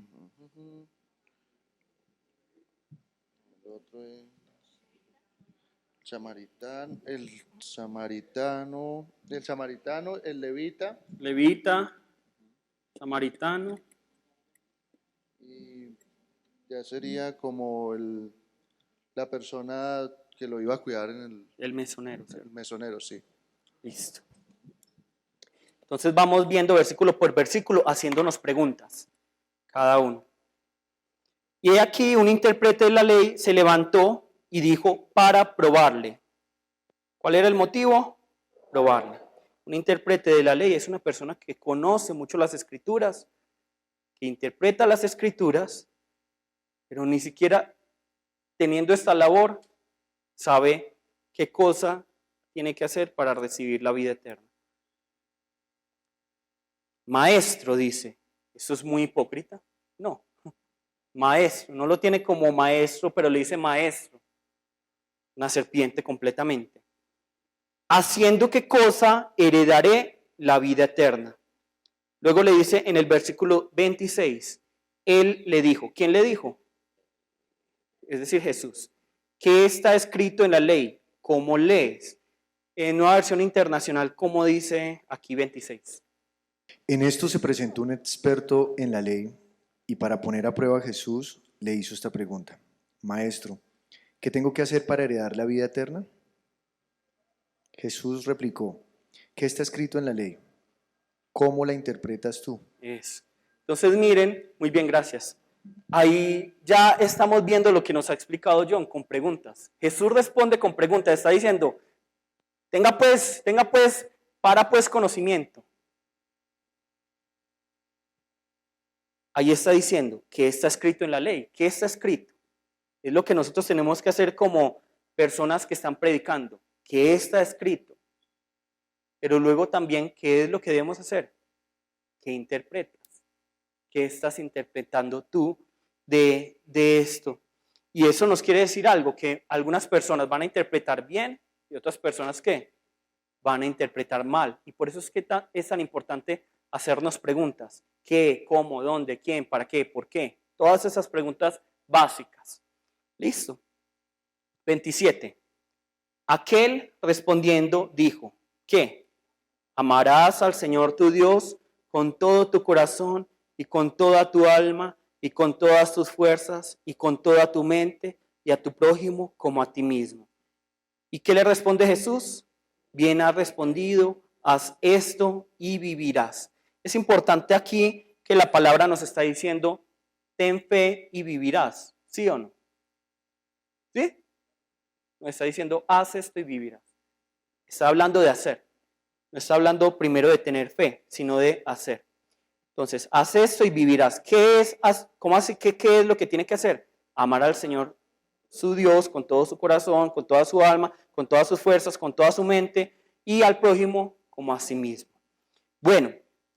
otro es samaritano, el levita, levita, samaritano, y ya sería como la persona que lo iba a cuidar en el mesonero. el mesonero, sí. Listo. Entonces vamos viendo versículo por versículo, haciéndonos preguntas, cada uno. Y he aquí un intérprete de la ley se levantó y dijo para probarle. ¿Cuál era el motivo? Probarle. Un intérprete de la ley es una persona que conoce mucho las escrituras, que interpreta las escrituras, pero ni siquiera teniendo esta labor sabe qué cosa tiene que hacer para recibir la vida eterna. Maestro, dice, ¿eso es muy hipócrita? No, maestro, no lo tiene como maestro, pero le dice maestro, una serpiente completamente. ¿Haciendo qué cosa heredaré la vida eterna? Luego le dice en el versículo 26, él le dijo, ¿quién le dijo? Es decir, Jesús. ¿Qué está escrito en la ley? ¿Cómo lees? En Nueva Versión Internacional, ¿cómo dice aquí 26? En esto se presentó un experto en la ley y para poner a prueba a Jesús le hizo esta pregunta. Maestro, ¿qué tengo que hacer para heredar la vida eterna? Jesús replicó, ¿qué está escrito en la ley? ¿Cómo la interpretas tú? Entonces miren, muy bien, gracias. Ahí ya estamos viendo lo que nos ha explicado John con preguntas. Jesús responde con preguntas, está diciendo, para pues conocimiento. Ahí está diciendo que está escrito en la ley. ¿Qué está escrito? Es lo que nosotros tenemos que hacer como personas que están predicando. ¿Qué está escrito? Pero luego también, ¿qué es lo que debemos hacer? ¿Qué interpretas? ¿Qué estás interpretando tú de esto? Y eso nos quiere decir algo, que algunas personas van a interpretar bien y otras personas que van a interpretar mal. Y por eso es que es tan importante hacernos preguntas. ¿Qué? ¿Cómo? ¿Dónde? ¿Quién? ¿Para qué? ¿Por qué? Todas esas preguntas básicas. Listo. 27. Aquel respondiendo dijo, ¿qué? Amarás al Señor tu Dios con todo tu corazón y con toda tu alma y con todas tus fuerzas y con toda tu mente y a tu prójimo como a ti mismo. ¿Y qué le responde Jesús? Bien has respondido, haz esto y vivirás. Es importante aquí que la palabra nos está diciendo, ten fe y vivirás, ¿sí o no? ¿Sí? Nos está diciendo, haz esto y vivirás. Está hablando de hacer. No está hablando primero de tener fe, sino de hacer. Entonces, haz esto y vivirás. ¿Qué es? ¿Cómo hace? ¿Qué es lo que tiene que hacer? Amar al Señor, su Dios, con todo su corazón, con toda su alma, con todas sus fuerzas, con toda su mente, y al prójimo como a sí mismo. Bueno,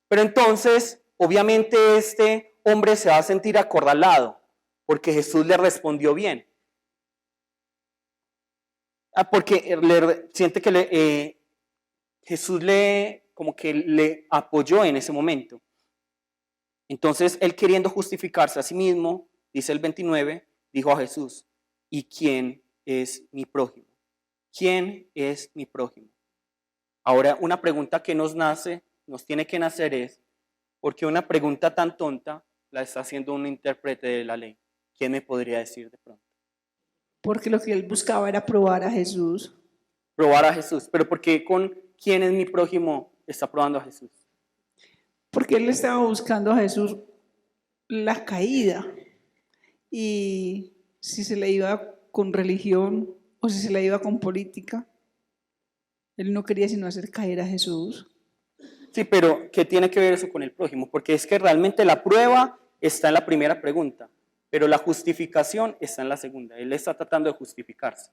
pero entonces, obviamente este hombre se va a sentir acorralado, porque Jesús le respondió bien. Porque siente que Jesús como que le apoyó en ese momento. Entonces, él queriendo justificarse a sí mismo, dice el 29, dijo a Jesús, ¿y quién es mi prójimo? ¿Quién es mi prójimo? Ahora, una pregunta que nos tiene que nacer es, ¿por qué una pregunta tan tonta la está haciendo un intérprete de la ley? ¿Quién me podría decir de pronto? Porque lo que él buscaba era probar a Jesús. Probar a Jesús. ¿Pero por qué con quién es mi prójimo está probando a Jesús? Porque él estaba buscando a Jesús la caída. Y si se le iba con religión o si se le iba con política, él no quería sino hacer caer a Jesús. Sí, pero ¿qué tiene que ver eso con el prójimo? Porque es que realmente la prueba está en la primera pregunta, pero la justificación está en la segunda. Él está tratando de justificarse.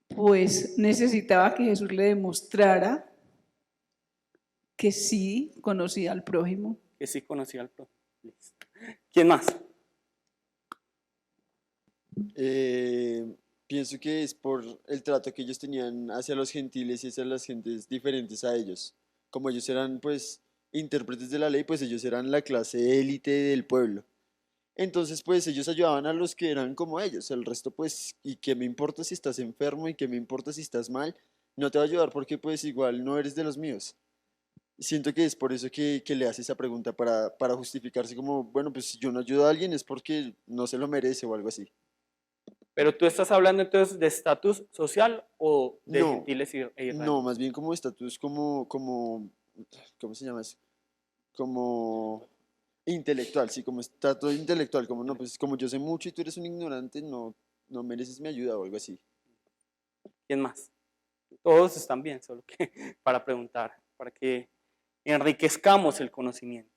Pues necesitaba que Jesús le demostrara que sí conocía al prójimo. Que sí conocía al prójimo. Listo. ¿Quién más? Pienso que es por el trato que ellos tenían hacia los gentiles y hacia las gentes diferentes a ellos. Como ellos eran, pues, intérpretes de la ley, pues ellos eran la clase élite del pueblo. Entonces, pues, ellos ayudaban a los que eran como ellos. El resto, pues, y qué me importa si estás enfermo y qué me importa si estás mal, no te va a ayudar porque, pues, igual no eres de los míos. Siento que es por eso que le hace esa pregunta, para justificarse como, bueno, pues si yo no ayudo a alguien es porque no se lo merece o algo así. Pero tú estás hablando entonces de estatus social o de No, gentiles e israelitas. no, más bien como estatus, ¿cómo se llama eso? Como intelectual, sí, como estatus intelectual, como no, pues como yo sé mucho y tú eres un ignorante, no mereces mi ayuda o algo así. ¿Quién más? Todos están bien, solo que para preguntar, para que enriquezcamos el conocimiento.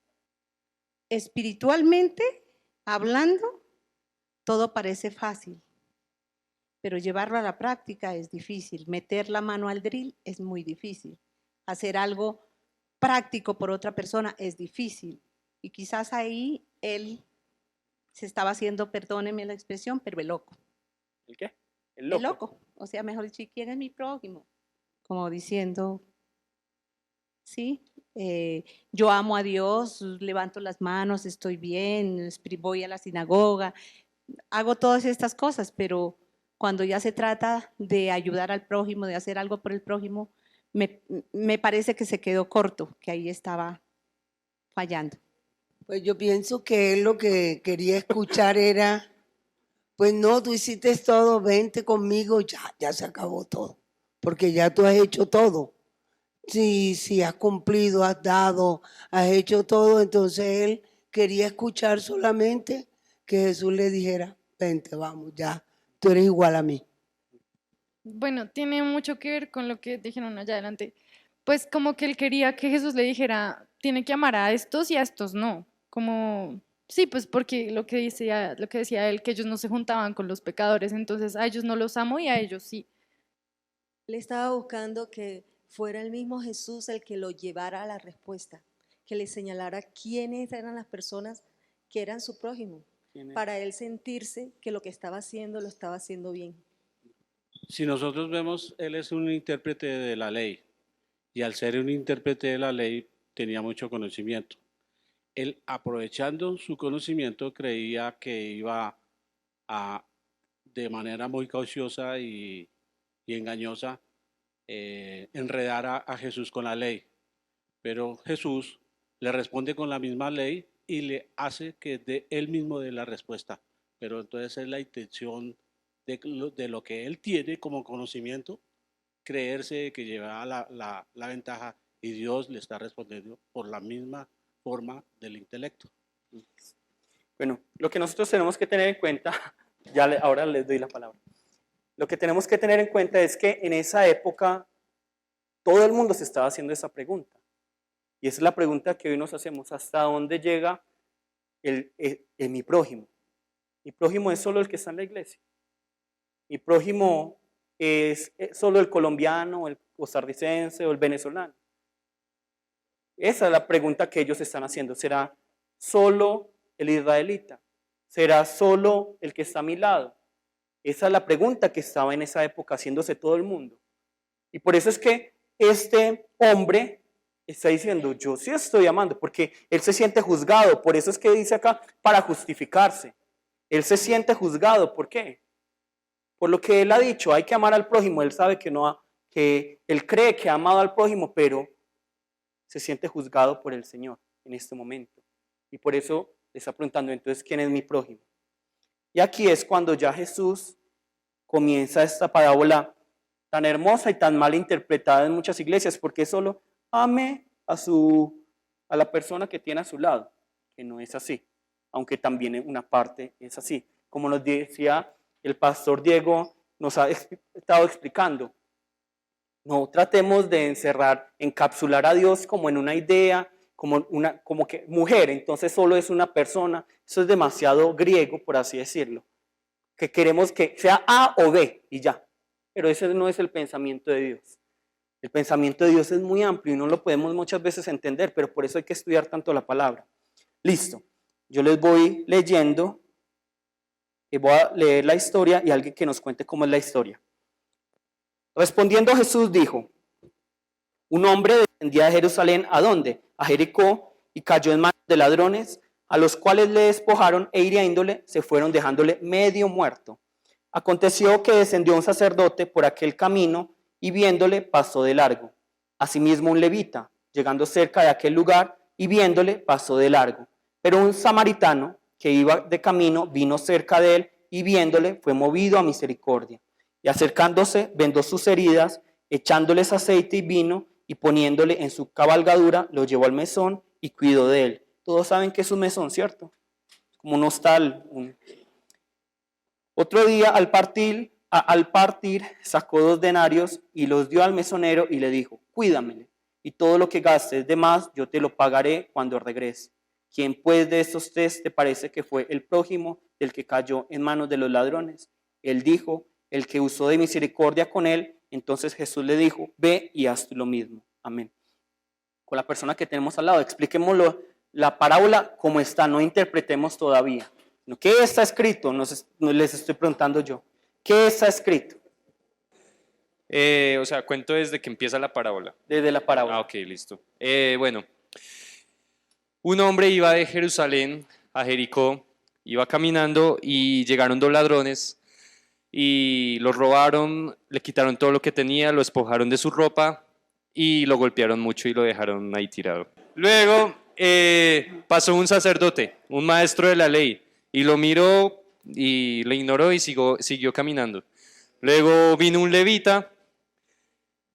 Espiritualmente hablando, todo parece fácil, pero llevarlo a la práctica es difícil. Meter la mano al drill es muy difícil. Hacer algo práctico por otra persona es difícil. Y quizás ahí él se estaba haciendo, perdóneme la expresión, pero el loco. ¿El qué? El El loco. loco. O sea, mejor dicho, ¿quién es mi prójimo? Como diciendo, sí, yo amo a Dios, levanto las manos, estoy bien, voy a la sinagoga, hago todas estas cosas, pero cuando ya se trata de ayudar al prójimo, de hacer algo por el prójimo, me parece que se quedó corto, que ahí estaba fallando. Pues yo pienso que él lo que quería escuchar era, pues no, tú hiciste todo, vente conmigo, ya se acabó todo, porque ya tú has hecho todo. Si has cumplido, has dado, has hecho todo, entonces él quería escuchar solamente que Jesús le dijera, vente, vamos, ya, tú eres igual a mí. Bueno, tiene mucho que ver con lo que dijeron allá adelante. Pues como que él quería que Jesús le dijera, tiene que amar a estos y a estos no. Como, sí, pues porque lo que decía él, que ellos no se juntaban con los pecadores, entonces a ellos no los amo y a ellos sí. Él estaba buscando que fuera el mismo Jesús el que lo llevara a la respuesta, que le señalara quiénes eran las personas que eran su prójimo, para él sentirse que lo que estaba haciendo lo estaba haciendo bien. Si nosotros vemos, él es un intérprete de la ley, y al ser un intérprete de la ley tenía mucho conocimiento. Él, aprovechando su conocimiento, creía que iba a, de manera muy cauciosa y engañosa, enredar a Jesús con la ley. Pero Jesús le responde con la misma ley y le hace que él mismo dé la respuesta. Pero entonces es la intención de lo que él tiene como conocimiento, creerse que lleva la ventaja, y Dios le está respondiendo por la misma forma del intelecto. Bueno, lo que nosotros tenemos que tener en cuenta, ahora les doy la palabra. Lo que tenemos que tener en cuenta es que en esa época todo el mundo se estaba haciendo esa pregunta. Y esa es la pregunta que hoy nos hacemos: ¿hasta dónde llega mi prójimo? Mi prójimo es solo el que está en la iglesia. Mi prójimo es solo el colombiano, el costarricense o el venezolano. Esa es la pregunta que ellos están haciendo. ¿Será solo el israelita? ¿Será solo el que está a mi lado? Esa es la pregunta que estaba en esa época haciéndose todo el mundo. Y por eso es que este hombre está diciendo, yo sí estoy amando, porque él se siente juzgado. Por eso es que dice acá, para justificarse. Él se siente juzgado. ¿Por qué? Por lo que él ha dicho, hay que amar al prójimo. Él sabe que él cree que ha amado al prójimo, pero se siente juzgado por el Señor en este momento. Y por eso le está preguntando, entonces, ¿quién es mi prójimo? Y aquí es cuando ya Jesús comienza esta parábola tan hermosa y tan mal interpretada en muchas iglesias, porque solo ame a la persona que tiene a su lado, que no es así, aunque también en una parte es así. Como nos decía el pastor Diego, nos ha estado explicando, no tratemos de encapsular a Dios como en una idea, como que mujer, entonces solo es una persona. Eso es demasiado griego, por así decirlo, que queremos que sea A o B y ya, pero ese no es el pensamiento de Dios. El pensamiento de Dios es muy amplio y no lo podemos muchas veces entender, pero por eso hay que estudiar tanto la palabra. Listo, yo les voy leyendo, y voy a leer la historia y alguien que nos cuente cómo es la historia. Respondiendo Jesús dijo, un hombre descendía de Jerusalén, ¿a dónde? A Jericó, y cayó en manos de ladrones, a los cuales le despojaron e hiriéndole, se fueron dejándole medio muerto. Aconteció que descendió un sacerdote por aquel camino y viéndole pasó de largo. Asimismo un levita, llegando cerca de aquel lugar y viéndole pasó de largo. Pero un samaritano que iba de camino vino cerca de él y viéndole fue movido a misericordia. Y acercándose vendó sus heridas, echándoles aceite y vino y poniéndole en su cabalgadura, lo llevó al mesón y cuidó de él. Todos saben que es un mesón, ¿cierto? Como un hostal. Otro día al partir sacó 2 denarios y los dio al mesonero y le dijo, cuídamele, y todo lo que gastes de más yo te lo pagaré cuando regrese. ¿Quién pues de estos 3 te parece que fue el prójimo del que cayó en manos de los ladrones? Él dijo, el que usó de misericordia con él. Entonces Jesús le dijo, ve y haz lo mismo. Amén. Con la persona que tenemos al lado, expliquémoslo, la parábola como está, no interpretemos todavía. ¿Qué está escrito? No les estoy preguntando yo. ¿Qué está escrito? O sea, cuento desde que empieza la parábola. Desde la parábola. Ok, listo. Bueno, un hombre iba de Jerusalén a Jericó, iba caminando y llegaron 2 ladrones y lo robaron, le quitaron todo lo que tenía, lo despojaron de su ropa y lo golpearon mucho y lo dejaron ahí tirado. Luego pasó un sacerdote, un maestro de la ley, y lo miró y le ignoró y siguió caminando. Luego vino un levita,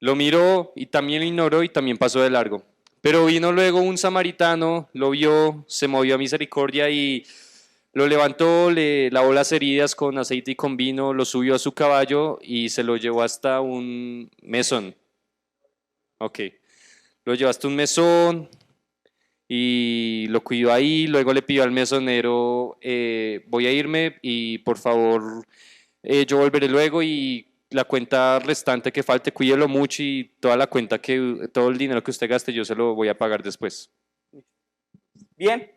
lo miró y también lo ignoró y también pasó de largo. Pero vino luego un samaritano, lo vio, se movió a misericordia y lo levantó, le lavó las heridas con aceite y con vino, lo subió a su caballo y se lo llevó hasta un mesón. Ok, lo llevó hasta un mesón y lo cuidó ahí, luego le pidió al mesonero, voy a irme y por favor yo volveré luego y la cuenta restante que falte, cuídelo mucho y toda la cuenta todo el dinero que usted gaste yo se lo voy a pagar después. Bien.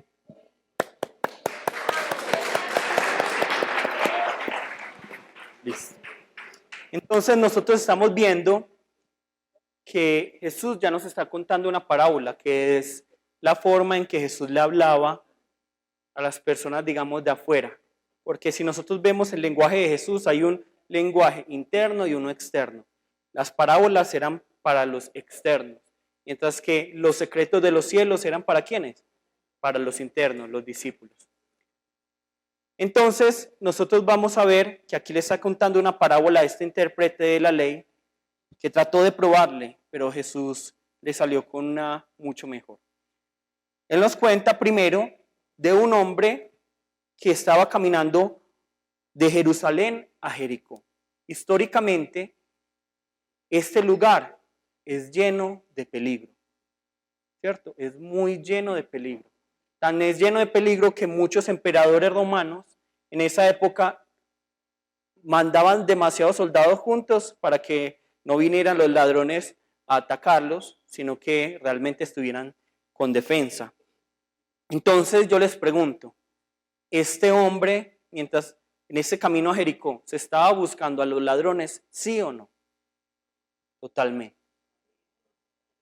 Listo. Entonces nosotros estamos viendo que Jesús ya nos está contando una parábola, que es la forma en que Jesús le hablaba a las personas, digamos, de afuera. Porque si nosotros vemos el lenguaje de Jesús, hay un lenguaje interno y uno externo. Las parábolas eran para los externos, mientras que los secretos de los cielos eran para ¿quiénes? Para los internos, los discípulos. Entonces, nosotros vamos a ver que aquí le está contando una parábola a este intérprete de la ley que trató de probarle, pero Jesús le salió con una mucho mejor. Él nos cuenta primero de un hombre que estaba caminando de Jerusalén a Jericó. Históricamente, este lugar es lleno de peligro, ¿cierto? Es muy lleno de peligro. Tan es lleno de peligro que muchos emperadores romanos en esa época mandaban demasiados soldados juntos para que no vinieran los ladrones a atacarlos, sino que realmente estuvieran con defensa. Entonces yo les pregunto, ¿este hombre, mientras en ese camino a Jericó, se estaba buscando a los ladrones, sí o no? Totalmente.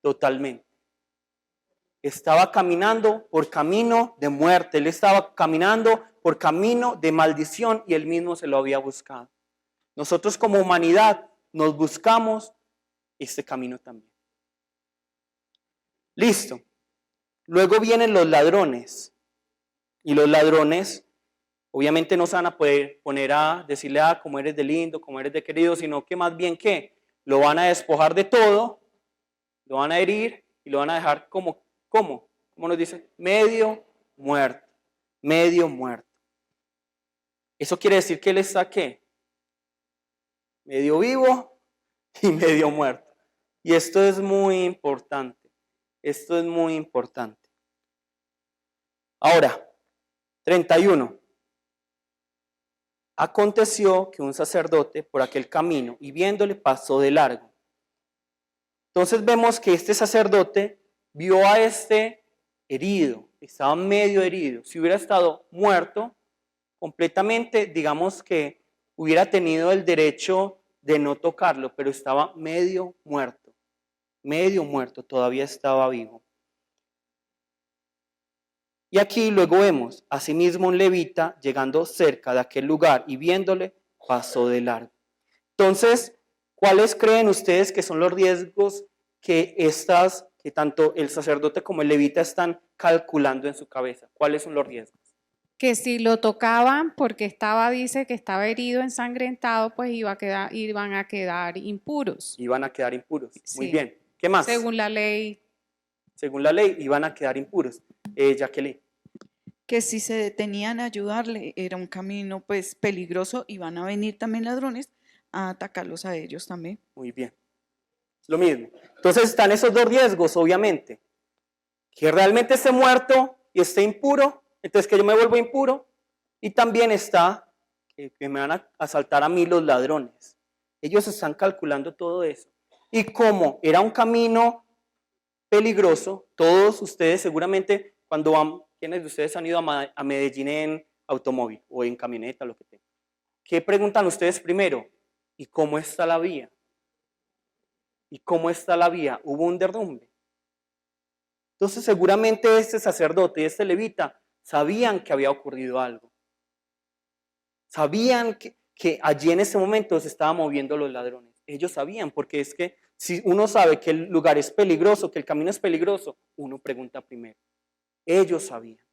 Totalmente. Estaba caminando por camino de muerte, él estaba caminando por camino de maldición y él mismo se lo había buscado. Nosotros como humanidad nos buscamos este camino también. Listo. Luego vienen los ladrones y los ladrones obviamente no se van a poder poner a decirle cómo eres de lindo, cómo eres de querido, sino que más bien que lo van a despojar de todo, lo van a herir y lo van a dejar como nos dice, medio muerto, medio muerto. Eso quiere decir que él está ¿qué? Medio vivo y medio muerto. Y esto es muy importante. Esto es muy importante. Ahora, 31. Aconteció que un sacerdote por aquel camino y viéndole pasó de largo. Entonces vemos que este sacerdote vio a este herido, estaba medio herido. Si hubiera estado muerto completamente, digamos que hubiera tenido el derecho de no tocarlo, pero estaba medio muerto, todavía estaba vivo. Y aquí luego vemos, asimismo un levita llegando cerca de aquel lugar y viéndole, pasó de largo. Entonces, ¿cuáles creen ustedes que son los riesgos que tanto el sacerdote como el levita están calculando en su cabeza? ¿Cuáles son los riesgos? Que si lo tocaban porque dice que estaba herido, ensangrentado, pues iban a quedar impuros. Iban a quedar impuros. Sí. Muy bien. ¿Qué más? Según la ley. Según la ley, iban a quedar impuros. Jacqueline. Que si se detenían a ayudarle, era un camino pues peligroso y van a venir también ladrones a atacarlos a ellos también. Muy bien. Lo mismo. Entonces están esos dos riesgos, obviamente. Que realmente esté muerto y esté impuro, entonces que yo me vuelvo impuro. Y también está que me van a asaltar a mí los ladrones. Ellos están calculando todo eso. Y como era un camino peligroso, todos ustedes seguramente cuando van, ¿quiénes de ustedes han ido a Medellín en automóvil o en camioneta, lo que tengan? ¿Qué preguntan ustedes primero? ¿Y cómo está la vía? ¿Y cómo está la vía? ¿Hubo un derrumbe? Entonces seguramente este sacerdote y este levita sabían que había ocurrido algo. Sabían que allí en ese momento se estaban moviendo los ladrones. Ellos sabían, porque es que si uno sabe que el lugar es peligroso, que el camino es peligroso, uno pregunta primero. Ellos sabían.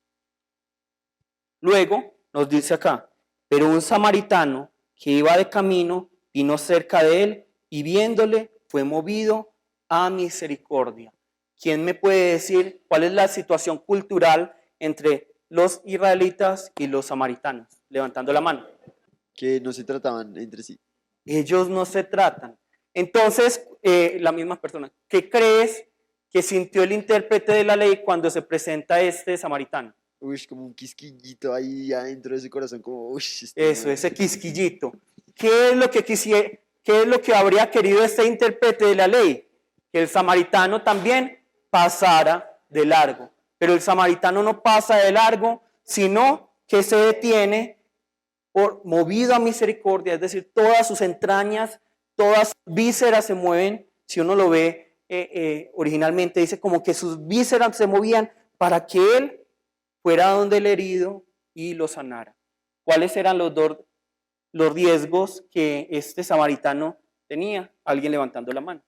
Luego nos dice acá, pero un samaritano que iba de camino vino cerca de él y viéndole fue movido a misericordia. ¿Quién me puede decir cuál es la situación cultural entre los israelitas y los samaritanos? Levantando la mano. Que no se trataban entre sí. Ellos no se tratan. Entonces, la misma persona, ¿qué crees que sintió el intérprete de la ley cuando se presenta este samaritano? Uy, como un quisquillito ahí adentro de ese corazón, como, uy. Eso, ese quisquillito. ¿Qué es lo que qué es lo que habría querido este intérprete de la ley? Que el samaritano también pasara de largo. Pero el samaritano no pasa de largo, sino que se detiene movido a misericordia, es decir, todas sus entrañas, todas sus vísceras se mueven. Si uno lo ve originalmente, dice como que sus vísceras se movían para que él fuera donde el herido y lo sanara. ¿Cuáles eran los riesgos que este samaritano tenía? Alguien levantando la mano.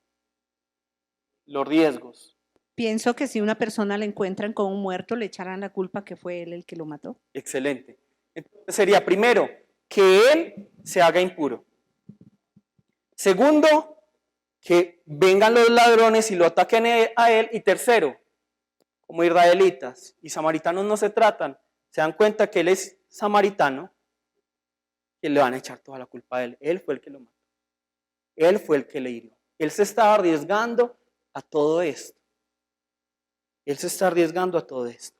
Los riesgos. Pienso que si una persona la encuentran con un muerto, le echarán la culpa que fue él el que lo mató. Excelente. Entonces sería, primero, que él se haga impuro. Segundo, que vengan los ladrones y lo ataquen a él. Y tercero, como israelitas y samaritanos no se tratan, se dan cuenta que él es samaritano, que le van a echar toda la culpa a él. Él fue el que lo mató. Él fue el que le hirió. Él se estaba arriesgando a todo esto. Él se está arriesgando a todo esto.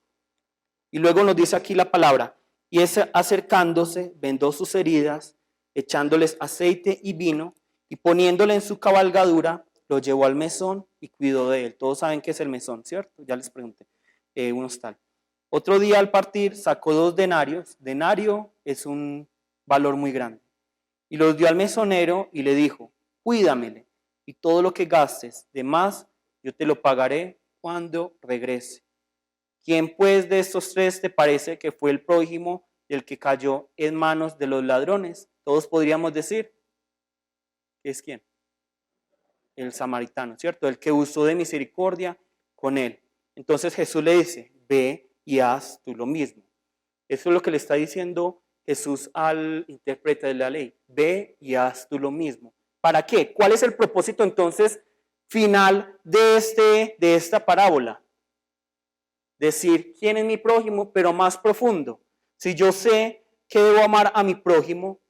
Y luego nos dice aquí la palabra, y ese acercándose, vendó sus heridas, echándoles aceite y vino, y poniéndole en su cabalgadura, lo llevó al mesón y cuidó de él. Todos saben qué es el mesón, ¿cierto? Ya les pregunté. Un hostal. Otro día al partir sacó 2 denarios. Denario es un valor muy grande. Y los dio al mesonero y le dijo, cuídamele, y todo lo que gastes de más, yo te lo pagaré cuando regrese. ¿Quién pues de estos 3 te parece que fue el prójimo del que cayó en manos de los ladrones? Todos podríamos decir, ¿es quién? El samaritano, ¿cierto? El que usó de misericordia con él. Entonces Jesús le dice, ve y haz tú lo mismo. Eso es lo que le está diciendo Jesús al intérprete de la ley. Ve y haz tú lo mismo. ¿Para qué? ¿Cuál es el propósito entonces final de esta parábola? Decir, ¿quién es mi prójimo? Pero más profundo. Si yo sé que debo amar a mi prójimo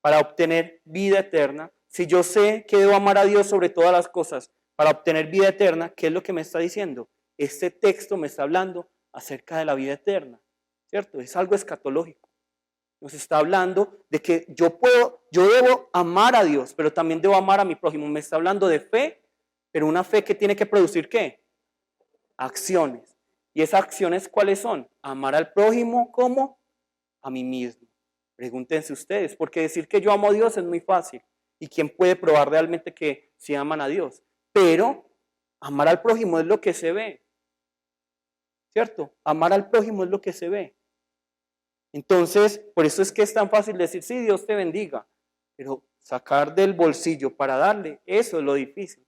para obtener vida eterna, si yo sé que debo amar a Dios sobre todas las cosas para obtener vida eterna, ¿qué es lo que me está diciendo? Este texto me está hablando acerca de la vida eterna, ¿cierto? Es algo escatológico. Nos está hablando de que yo debo amar a Dios, pero también debo amar a mi prójimo. Me está hablando de fe, pero una fe que tiene que producir ¿qué? Acciones. ¿Y esas acciones cuáles son? Amar al prójimo como a mí mismo. Pregúntense ustedes, porque decir que yo amo a Dios es muy fácil. ¿Y quién puede probar realmente que sí aman a Dios? Pero amar al prójimo es lo que se ve. ¿Cierto? Amar al prójimo es lo que se ve. Entonces, por eso es que es tan fácil decir, sí, Dios te bendiga. Pero sacar del bolsillo para darle, eso es lo difícil.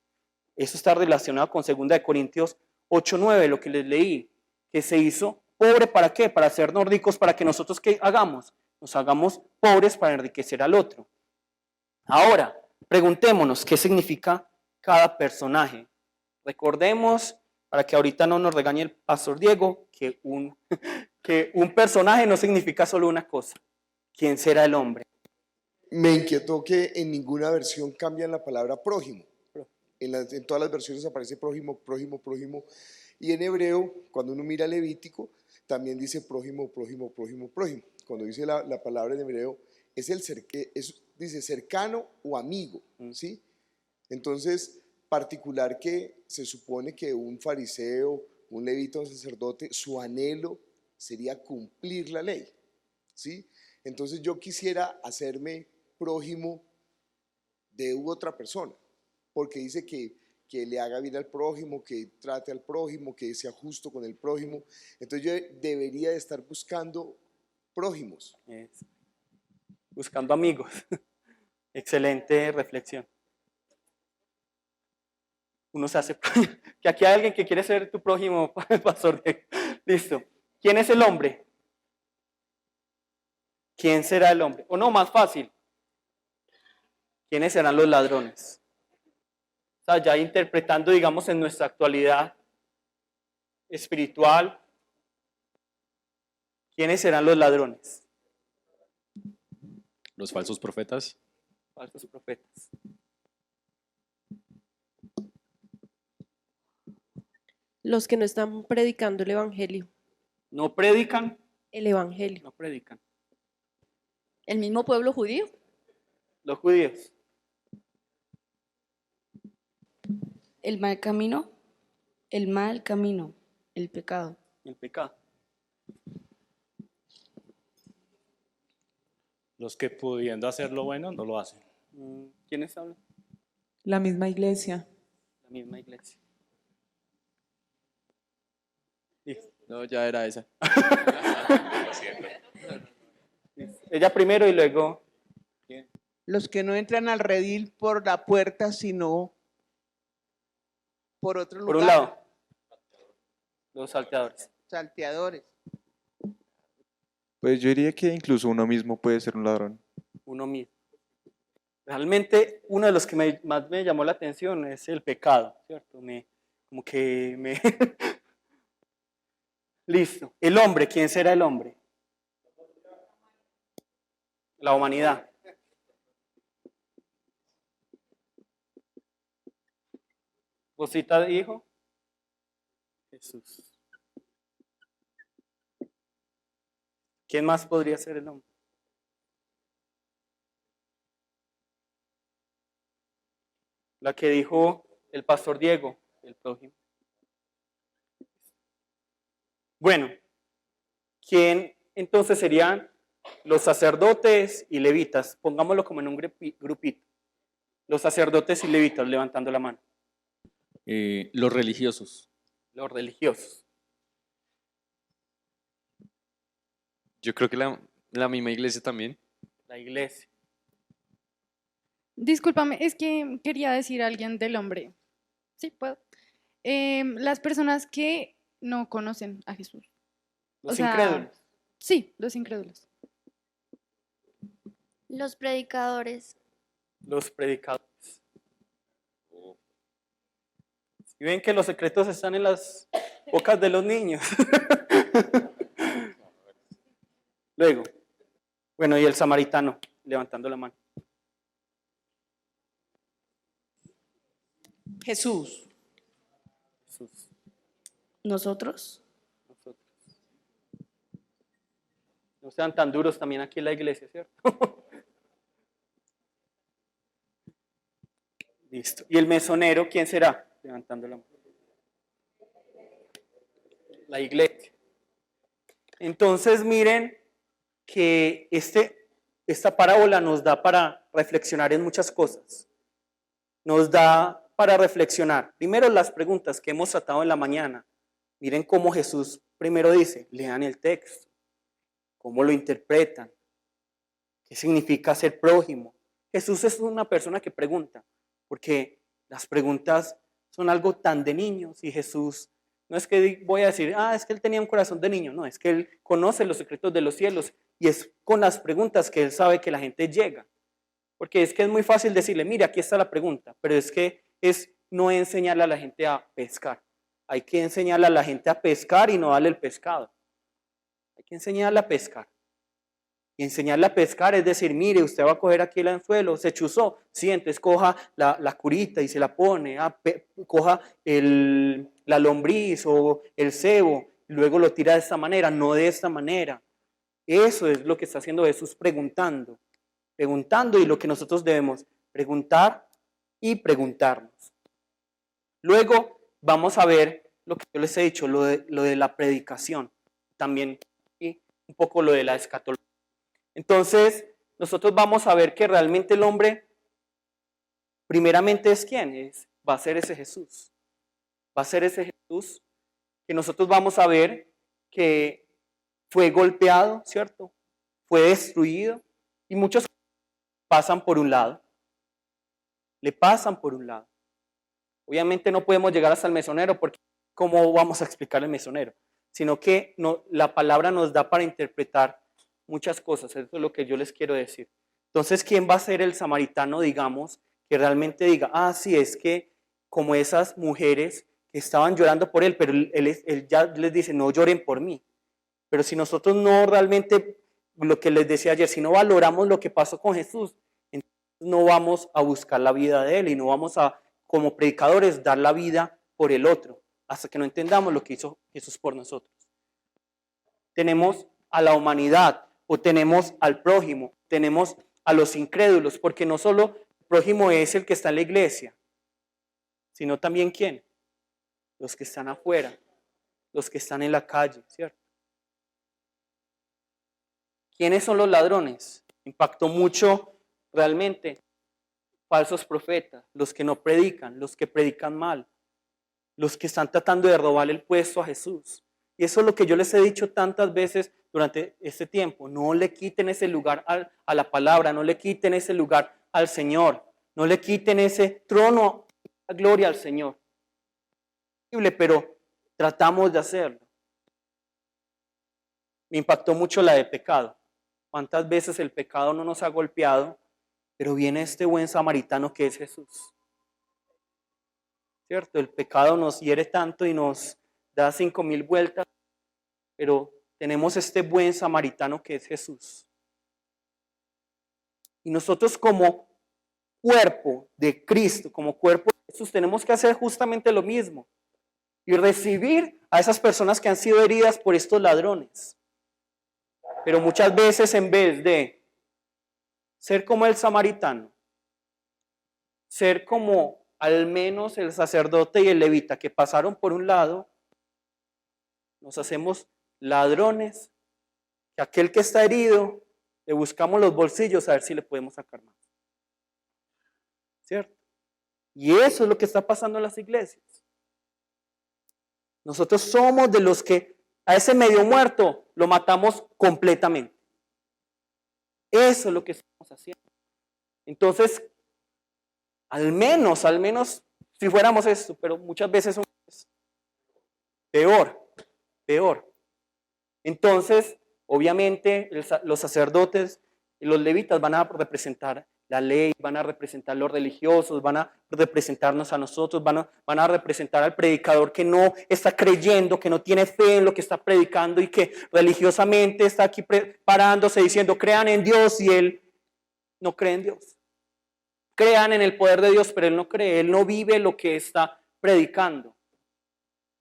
Eso está relacionado con 2 Corintios 8:9, lo que les leí, que se hizo pobre, ¿para qué? Para hacernos ricos, para que nosotros ¿qué hagamos? Nos hagamos pobres para enriquecer al otro. Ahora, preguntémonos, ¿qué significa cada personaje? Recordemos, para que ahorita no nos regañe el pastor Diego, que un personaje no significa solo una cosa. ¿Quién será el hombre? Me inquietó que en ninguna versión cambian la palabra prójimo. En todas las versiones aparece prójimo, prójimo, prójimo. Y en hebreo, cuando uno mira Levítico, también dice prójimo, prójimo, prójimo, prójimo. Cuando dice la palabra en hebreo, dice cercano o amigo, ¿sí? Entonces, particular que se supone que un fariseo, un levita, un sacerdote, su anhelo sería cumplir la ley, ¿sí? Entonces yo quisiera hacerme prójimo de otra persona, porque dice que le haga bien al prójimo, que trate al prójimo, que sea justo con el prójimo. Entonces yo debería de estar buscando prójimos. Buscando amigos. Excelente reflexión. Uno se hace, que aquí hay alguien que quiere ser tu prójimo, pastor. Listo. ¿Quién es el hombre? ¿Quién será el hombre? O no, más fácil. ¿Quiénes serán los ladrones? O sea, ya interpretando, digamos, en nuestra actualidad, espiritual. ¿Quiénes serán los ladrones? Los falsos profetas. Falsos profetas. Los que no están predicando el evangelio. ¿No predican? El evangelio. No predican. ¿El mismo pueblo judío? Los judíos. El mal camino, el pecado. El pecado. Los que pudiendo hacer lo bueno no lo hacen. ¿Quiénes hablan? La misma iglesia. La misma iglesia. No, ya era esa. Ella primero y luego. Los que no entran al redil por la puerta, sino por otro lugar. Por un lado. Los salteadores. Salteadores. Pues yo diría que incluso uno mismo puede ser un ladrón. Uno mismo. Realmente uno de los que más me llamó la atención es el pecado, ¿cierto? Listo. El hombre, ¿quién será el hombre? La humanidad. ¿Rosita dijo? Jesús. ¿Quién más podría ser el hombre? La que dijo el pastor Diego, el prójimo. Bueno, ¿quién entonces serían los sacerdotes y levitas? Pongámoslo como en un grupito. Los sacerdotes y levitas, levantando la mano. Los religiosos. Los religiosos. Yo creo que la misma iglesia también. La iglesia. Discúlpame, es que quería decir a alguien del hombre. Sí, puedo. Las personas que no conocen a Jesús. Los incrédulos. Sí, los incrédulos. Los predicadores. Los predicadores. Y ven que los secretos están en las bocas de los niños. Luego, bueno, y el samaritano, levantando la mano. Jesús. Jesús. ¿Nosotros? No sean tan duros también aquí en la iglesia, ¿cierto? Listo. ¿Y el mesonero quién será? Levantando la mano. La iglesia. Entonces miren que esta parábola nos da para reflexionar en muchas cosas. Nos da para reflexionar. Primero las preguntas que hemos tratado en la mañana. Miren cómo Jesús primero dice, lean el texto. ¿Cómo lo interpretan? ¿Qué significa ser prójimo? Jesús es una persona que pregunta, porque las preguntas son algo tan de niños y Jesús no es que voy a decir, es que él tenía un corazón de niño, no, es que él conoce los secretos de los cielos y es con las preguntas que él sabe que la gente llega. Porque es que es muy fácil decirle, mire, aquí está la pregunta, pero es que es no enseñarle a la gente a pescar. Hay que enseñarle a la gente a pescar y no darle el pescado. Hay que enseñarle a pescar. Y enseñarle a pescar es decir, mire, usted va a coger aquí el anzuelo, se chuzó, sí, entonces coja la curita y se la pone, coja la lombriz o el cebo, y luego lo tira de esta manera, no de esta manera. Eso es lo que está haciendo Jesús preguntando y lo que nosotros debemos preguntar y preguntarnos. Luego vamos a ver lo que yo les he dicho, lo de la predicación, también y un poco lo de la escatología. Entonces, nosotros vamos a ver que realmente el hombre, primeramente es quién, va a ser ese Jesús. Va a ser ese Jesús que nosotros vamos a ver que fue golpeado, ¿cierto? Fue destruido y muchos pasan por un lado. Le pasan por un lado. Obviamente no podemos llegar hasta el mesonero porque ¿cómo vamos a explicar el mesonero? Sino que la palabra nos da para interpretar muchas cosas, eso es lo que yo les quiero decir. Entonces, ¿quién va a ser el samaritano, digamos, que realmente diga, sí, es que como esas mujeres que estaban llorando por él, pero él ya les dice, no lloren por mí. Pero si nosotros no realmente, lo que les decía ayer, si no valoramos lo que pasó con Jesús, entonces no vamos a buscar la vida de él y no vamos a, como predicadores, dar la vida por el otro, hasta que no entendamos lo que hizo Jesús por nosotros. Tenemos a la humanidad, o tenemos al prójimo, tenemos a los incrédulos, porque no solo el prójimo es el que está en la iglesia, sino también ¿quién? Los que están afuera, los que están en la calle, ¿cierto? ¿Quiénes son los ladrones? Impactó mucho realmente. Falsos profetas, los que no predican, los que predican mal, los que están tratando de robar el puesto a Jesús. Y eso es lo que yo les he dicho tantas veces durante este tiempo. No le quiten ese lugar a la palabra, no le quiten ese lugar al Señor, no le quiten ese trono, la gloria al Señor. Pero tratamos de hacerlo. Me impactó mucho la de pecado. ¿Cuántas veces el pecado no nos ha golpeado? Pero viene este buen samaritano que es Jesús. ¿Cierto? El pecado nos hiere tanto y nos da 5,000 vueltas, pero tenemos este buen samaritano que es Jesús. Y nosotros como cuerpo de Cristo, como cuerpo de Jesús, tenemos que hacer justamente lo mismo y recibir a esas personas que han sido heridas por estos ladrones. Pero muchas veces, en vez de ser como el samaritano, ser como al menos el sacerdote y el levita que pasaron por un lado, nos hacemos ladrones, que aquel que está herido, le buscamos los bolsillos a ver si le podemos sacar más. ¿Cierto? Y eso es lo que está pasando en las iglesias. Nosotros somos de los que a ese medio muerto lo matamos completamente. Eso es lo que estamos haciendo. Entonces, al menos, si fuéramos esto, pero muchas veces somos peor. Entonces, obviamente, los sacerdotes y los levitas van a representar la ley, van a representar los religiosos, van a representarnos a nosotros, van a representar al predicador que no está creyendo, que no tiene fe en lo que está predicando y que religiosamente está aquí parándose diciendo crean en Dios y él no cree en Dios. Crean en el poder de Dios, pero él no cree, él no vive lo que está predicando.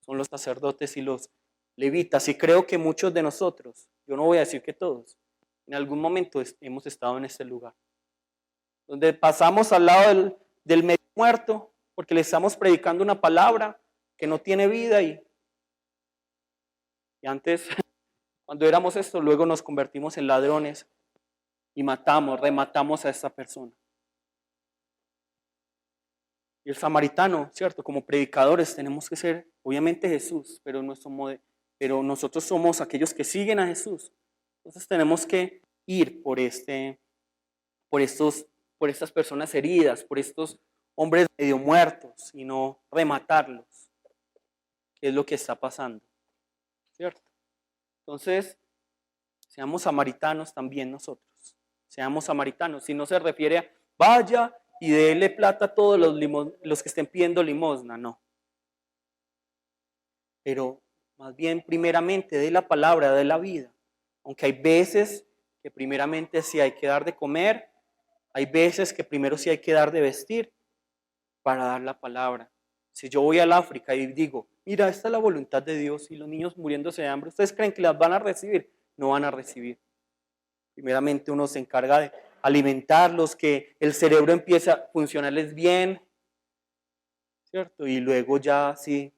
Son los sacerdotes y los levitas, y creo que muchos de nosotros, yo no voy a decir que todos, en algún momento hemos estado en este lugar, donde pasamos al lado del medio muerto, porque le estamos predicando una palabra que no tiene vida, y antes, cuando éramos esto, luego nos convertimos en ladrones y rematamos a esta persona. Y el samaritano, ¿cierto? Como predicadores tenemos que ser, obviamente Jesús, pero nosotros somos aquellos que siguen a Jesús. Entonces tenemos que ir por estas personas heridas, por estos hombres medio muertos y no rematarlos, que es lo que está pasando, ¿cierto? Entonces, seamos samaritanos también nosotros, seamos samaritanos. Si no se refiere a vaya y déle plata a todos los que estén pidiendo limosna, no. Pero más bien primeramente dé la palabra, dé la vida. Aunque hay veces que primeramente sí hay que dar de comer, hay veces que primero sí hay que dar de vestir para dar la palabra. Si yo voy al África y digo, mira, esta es la voluntad de Dios y los niños muriéndose de hambre, ¿ustedes creen que las van a recibir? No van a recibir. Primeramente uno se encarga de alimentarlos, que el cerebro empiece a funcionarles bien, ¿cierto? Y luego ya sí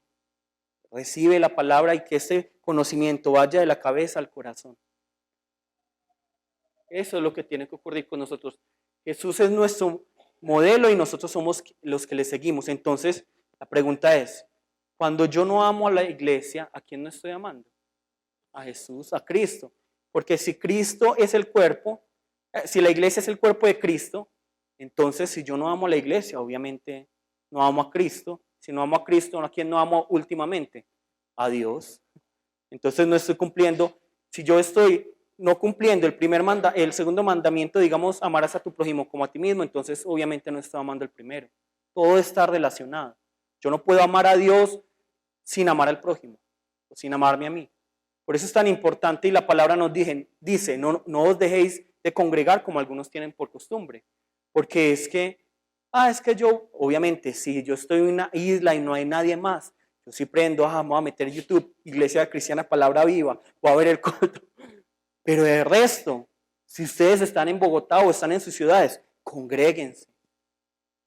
recibe la palabra y que ese conocimiento vaya de la cabeza al corazón. Eso es lo que tiene que ocurrir con nosotros. Jesús es nuestro modelo y nosotros somos los que le seguimos. Entonces, la pregunta es, cuando yo no amo a la iglesia, ¿a quién no estoy amando? A Jesús, a Cristo. Porque si Cristo es el cuerpo, si la iglesia es el cuerpo de Cristo, entonces si yo no amo a la iglesia, obviamente no amo a Cristo. Si no amo a Cristo, ¿a quién no amo últimamente? A Dios. Entonces no estoy cumpliendo. Si yo estoy no cumpliendo el segundo mandamiento, digamos, amarás a tu prójimo como a ti mismo, entonces obviamente no estoy amando el primero. Todo está relacionado. Yo no puedo amar a Dios sin amar al prójimo o sin amarme a mí. Por eso es tan importante y la palabra nos dice, no os dejéis de congregar como algunos tienen por costumbre. Porque es que yo, obviamente, si yo estoy en una isla y no hay nadie más, yo sí prendo, me voy a meter YouTube, Iglesia Cristiana Palabra Viva, voy a ver el culto. Pero de resto, si ustedes están en Bogotá o están en sus ciudades, congréguense.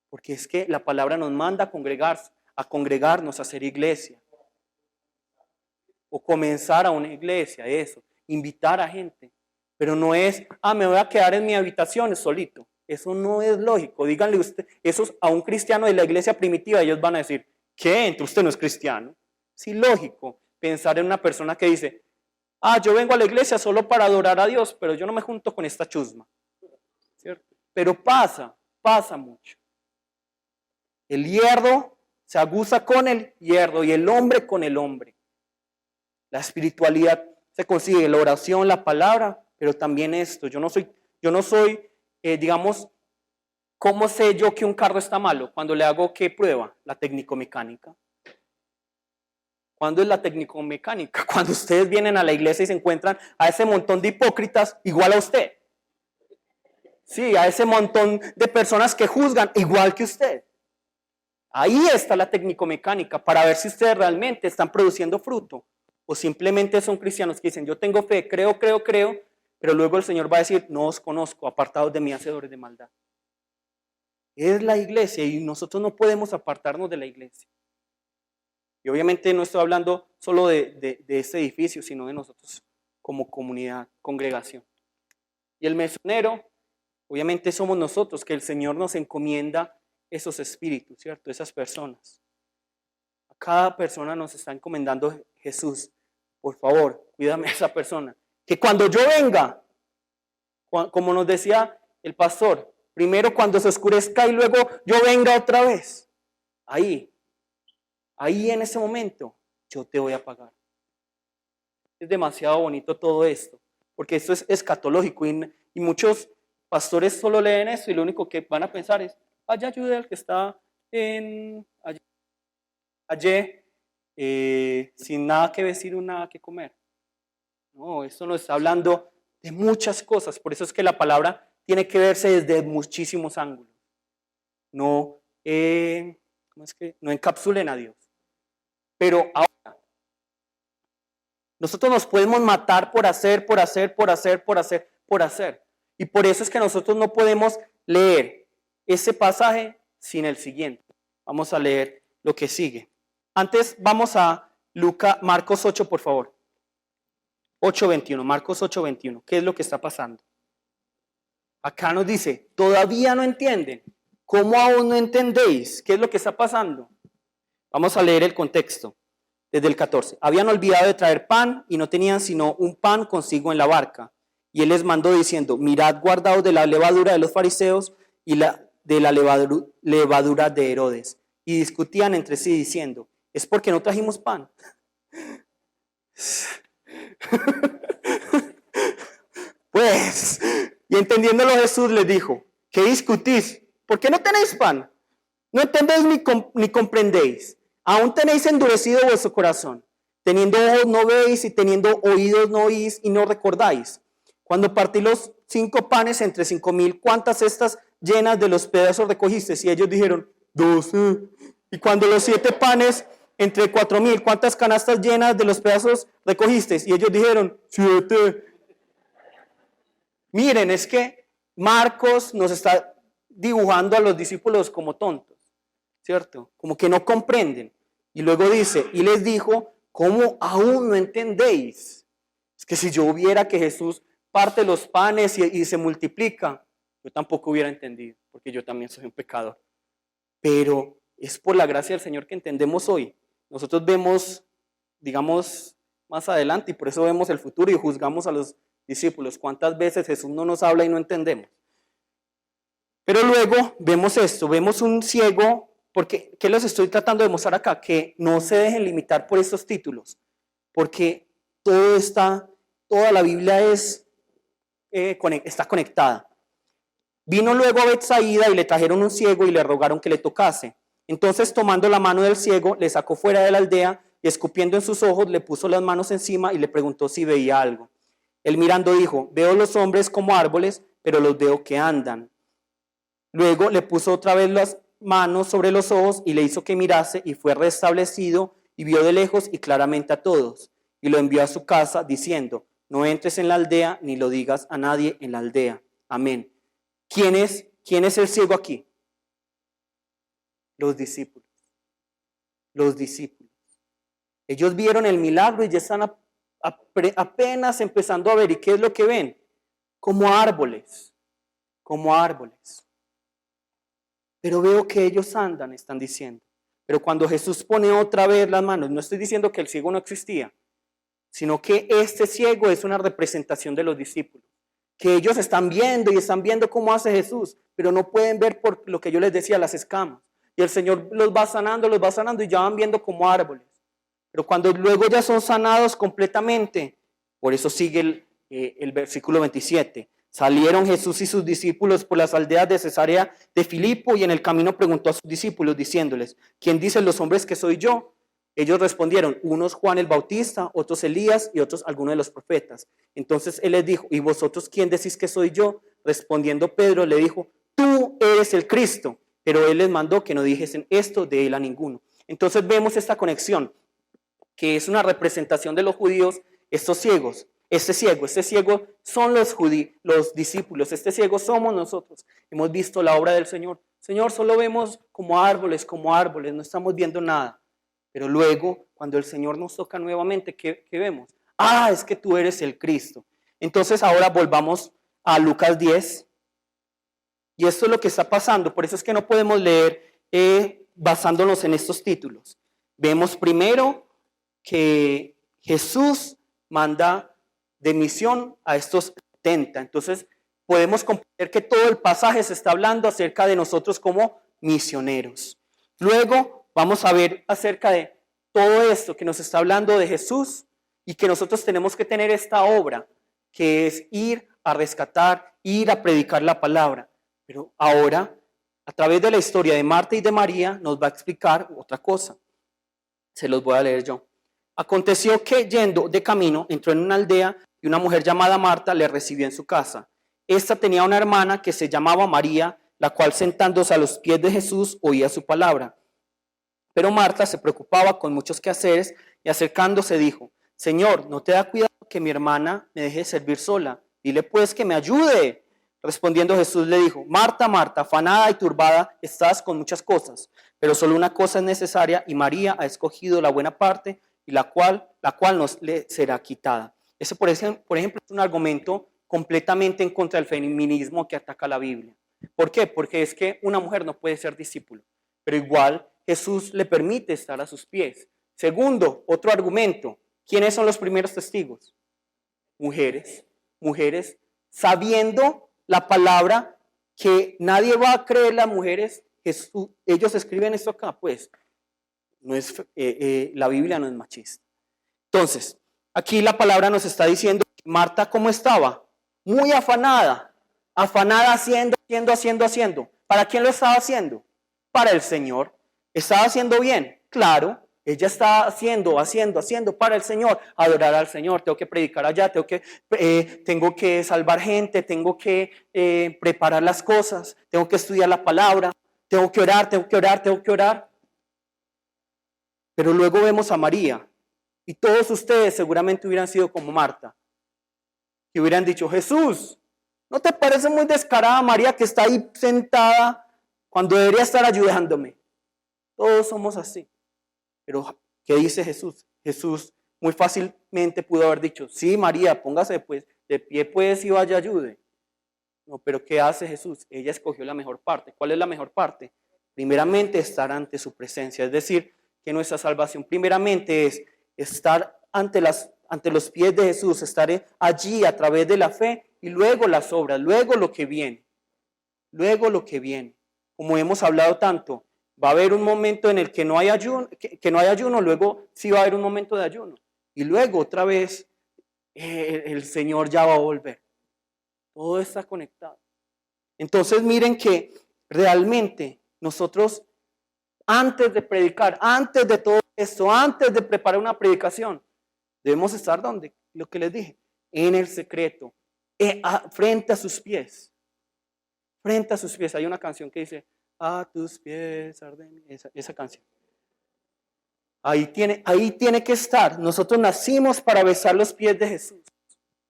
Porque es que la palabra nos manda a congregarnos, a hacer iglesia. O comenzar a una iglesia, eso. Invitar a gente. Pero no es, me voy a quedar en mi habitación solito. Eso no es lógico. Díganle usted, eso a un cristiano de la iglesia primitiva, ellos van a decir, ¿qué? Entonces usted no es cristiano. Sí, lógico. Pensar en una persona que dice, yo vengo a la iglesia solo para adorar a Dios, pero yo no me junto con esta chusma. ¿Cierto? Pero pasa mucho. El hierro se aguza con el hierro y el hombre con el hombre. La espiritualidad se consigue, la oración, la palabra, pero también esto. Yo no soy, digamos, ¿cómo sé yo que un carro está malo? Cuando le hago, ¿qué prueba? La técnico-mecánica. ¿Cuándo es la técnico-mecánica? Cuando ustedes vienen a la iglesia y se encuentran a ese montón de hipócritas igual a usted. Sí, a ese montón de personas que juzgan igual que usted. Ahí está la técnico-mecánica para ver si ustedes realmente están produciendo fruto o simplemente son cristianos que dicen, yo tengo fe, creo, pero luego el Señor va a decir, no os conozco, apartados de mí, hacedores de maldad. Es la iglesia y nosotros no podemos apartarnos de la iglesia. Y obviamente no estoy hablando solo de este edificio, sino de nosotros como comunidad, congregación. Y el misionero, obviamente somos nosotros, que el Señor nos encomienda esos espíritus, ¿cierto? Esas personas. A cada persona nos está encomendando Jesús. Por favor, cuídame a esa persona. Que cuando yo venga, como nos decía el pastor, primero cuando se oscurezca y luego yo venga otra vez. Ahí en ese momento, yo te voy a pagar. Es demasiado bonito todo esto, porque esto es escatológico y muchos pastores solo leen eso y lo único que van a pensar es, allá ayude al que está allí sin nada que vestir o nada que comer. No, esto nos está hablando de muchas cosas, por eso es que la palabra tiene que verse desde muchísimos ángulos. No encapsulen a Dios. Pero ahora, nosotros nos podemos matar por hacer. Y por eso es que nosotros no podemos leer ese pasaje sin el siguiente. Vamos a leer lo que sigue. Antes vamos a Marcos 8, por favor. 8:21, Marcos 8:21. ¿Qué es lo que está pasando? Acá nos dice, todavía no entienden. ¿Cómo aún no entendéis? ¿Qué es lo que está pasando? Vamos a leer el contexto desde el 14. Habían olvidado de traer pan y no tenían sino un pan consigo en la barca. Y él les mandó diciendo, mirad guardaos de la levadura de los fariseos y de la levadura de Herodes. Y discutían entre sí diciendo, ¿es porque no trajimos pan? Pues, y entendiéndolo Jesús les dijo, ¿qué discutís? ¿Por qué no tenéis pan? No entendéis ni comprendéis. Aún tenéis endurecido vuestro corazón. Teniendo ojos no veis y teniendo oídos no oís y no recordáis. Cuando partí los 5 panes entre 5,000, ¿cuántas cestas llenas de los pedazos recogiste? Y ellos dijeron, 12. Y cuando los 7 panes entre 4,000, ¿cuántas canastas llenas de los pedazos recogiste? Y ellos dijeron, 7. Miren, es que Marcos nos está dibujando a los discípulos como tontos, ¿cierto? Como que no comprenden. Y luego dice, y les dijo, ¿cómo aún no entendéis? Es que si yo hubiera que Jesús parte los panes y se multiplica, yo tampoco hubiera entendido, porque yo también soy un pecador. Pero es por la gracia del Señor que entendemos hoy. Nosotros vemos, digamos, más adelante y por eso vemos el futuro y juzgamos a los discípulos. ¿Cuántas veces Jesús no nos habla y no entendemos? Pero luego vemos esto, vemos un ciego, porque ¿qué les estoy tratando de mostrar acá? Que no se dejen limitar por estos títulos, porque toda la Biblia está conectada. Vino luego a Betsaida y le trajeron un ciego y le rogaron que le tocase. Entonces, tomando la mano del ciego, le sacó fuera de la aldea y escupiendo en sus ojos le puso las manos encima y le preguntó si veía algo. Él mirando dijo, veo los hombres como árboles, pero los veo que andan. Luego le puso otra vez las manos sobre los ojos y le hizo que mirase y fue restablecido y vio de lejos y claramente a todos. Y lo envió a su casa diciendo, no entres en la aldea ni lo digas a nadie en la aldea. Amén. ¿Quién es el ciego aquí? Los discípulos. Los discípulos. Ellos vieron el milagro y ya están apenas empezando a ver. ¿Y qué es lo que ven? Como árboles. Como árboles. Pero veo que ellos andan, están diciendo. Pero cuando Jesús pone otra vez las manos, no estoy diciendo que el ciego no existía, sino que este ciego es una representación de los discípulos. Que ellos están viendo y están viendo cómo hace Jesús, pero no pueden ver por lo que yo les decía, las escamas. Y el Señor los va sanando y ya van viendo como árboles. Pero cuando luego ya son sanados completamente, por eso sigue el versículo 27. Salieron Jesús y sus discípulos por las aldeas de Cesarea de Filipo y en el camino preguntó a sus discípulos diciéndoles, ¿quién dicen los hombres que soy yo? Ellos respondieron, unos Juan el Bautista, otros Elías y otros algunos de los profetas. Entonces él les dijo, ¿y vosotros quién decís que soy yo? Respondiendo Pedro le dijo, tú eres el Cristo. Pero él les mandó que no dijesen esto de él a ninguno. Entonces vemos esta conexión, que es una representación de los judíos, estos ciegos. Este ciego son los discípulos, este ciego somos nosotros. Hemos visto la obra del Señor. Señor, solo vemos como árboles, no estamos viendo nada. Pero luego, cuando el Señor nos toca nuevamente, ¿qué vemos? Ah, es que tú eres el Cristo. Entonces ahora volvamos a Lucas 10. Y esto es lo que está pasando. Por eso es que no podemos leer basándonos en estos títulos. Vemos primero que Jesús manda de misión a estos 70. Entonces podemos comprender que todo el pasaje se está hablando acerca de nosotros como misioneros. Luego vamos a ver acerca de todo esto que nos está hablando de Jesús y que nosotros tenemos que tener esta obra, que es ir a rescatar, ir a predicar la palabra. Pero ahora, a través de la historia de Marta y de María, nos va a explicar otra cosa. Se los voy a leer yo. Aconteció que yendo de camino, entró en una aldea y una mujer llamada Marta le recibió en su casa. Esta tenía una hermana que se llamaba María, la cual sentándose a los pies de Jesús oía su palabra. Pero Marta se preocupaba con muchos quehaceres y acercándose dijo, Señor, ¿no te da cuidado que mi hermana me deje servir sola? Dile pues que me ayude. Respondiendo Jesús le dijo, Marta, Marta, afanada y turbada estás con muchas cosas, pero solo una cosa es necesaria y María ha escogido la buena parte y la cual nos le será quitada. Ese, por ejemplo, es un argumento completamente en contra del feminismo que ataca la Biblia. ¿Por qué? Porque es que una mujer no puede ser discípulo, pero igual Jesús le permite estar a sus pies. Segundo, otro argumento, ¿quiénes son los primeros testigos? Mujeres sabiendo la palabra que nadie va a creer las mujeres. Ellos escriben esto acá, pues no es, la Biblia no es machista. Entonces, aquí la palabra nos está diciendo que Marta, ¿cómo estaba? Muy afanada haciendo. ¿Para quién lo estaba haciendo? Para el Señor. ¿Estaba haciendo bien? Claro. Ella está haciendo para el Señor, adorar al Señor. Tengo que predicar allá, tengo que salvar gente, tengo que preparar las cosas, tengo que estudiar la palabra, tengo que orar. Pero luego vemos a María y todos ustedes seguramente hubieran sido como Marta, que hubieran dicho, Jesús, ¿no te parece muy descarada María que está ahí sentada cuando debería estar ayudándome? Todos somos así. Pero, ¿qué dice Jesús? Jesús muy fácilmente pudo haber dicho, sí, María, póngase pues de pie pues y vaya ayude. No, pero ¿qué hace Jesús? Ella escogió la mejor parte. ¿Cuál es la mejor parte? Primeramente, estar ante su presencia. Es decir, que nuestra salvación primeramente es estar ante los pies de Jesús, estar allí a través de la fe y luego las obras, luego lo que viene. Como hemos hablado tanto, va a haber un momento en el que no hay ayuno, luego sí va a haber un momento de ayuno. Y luego otra vez el Señor ya va a volver. Todo está conectado. Entonces miren que realmente nosotros Antes de predicar, antes de todo esto, antes de preparar una predicación, debemos estar donde, lo que les dije, en el secreto, frente a sus pies. Frente a sus pies. Hay una canción que dice, a tus pies arde mi... Esa canción. Ahí tiene que estar. Nosotros nacimos para besar los pies de Jesús.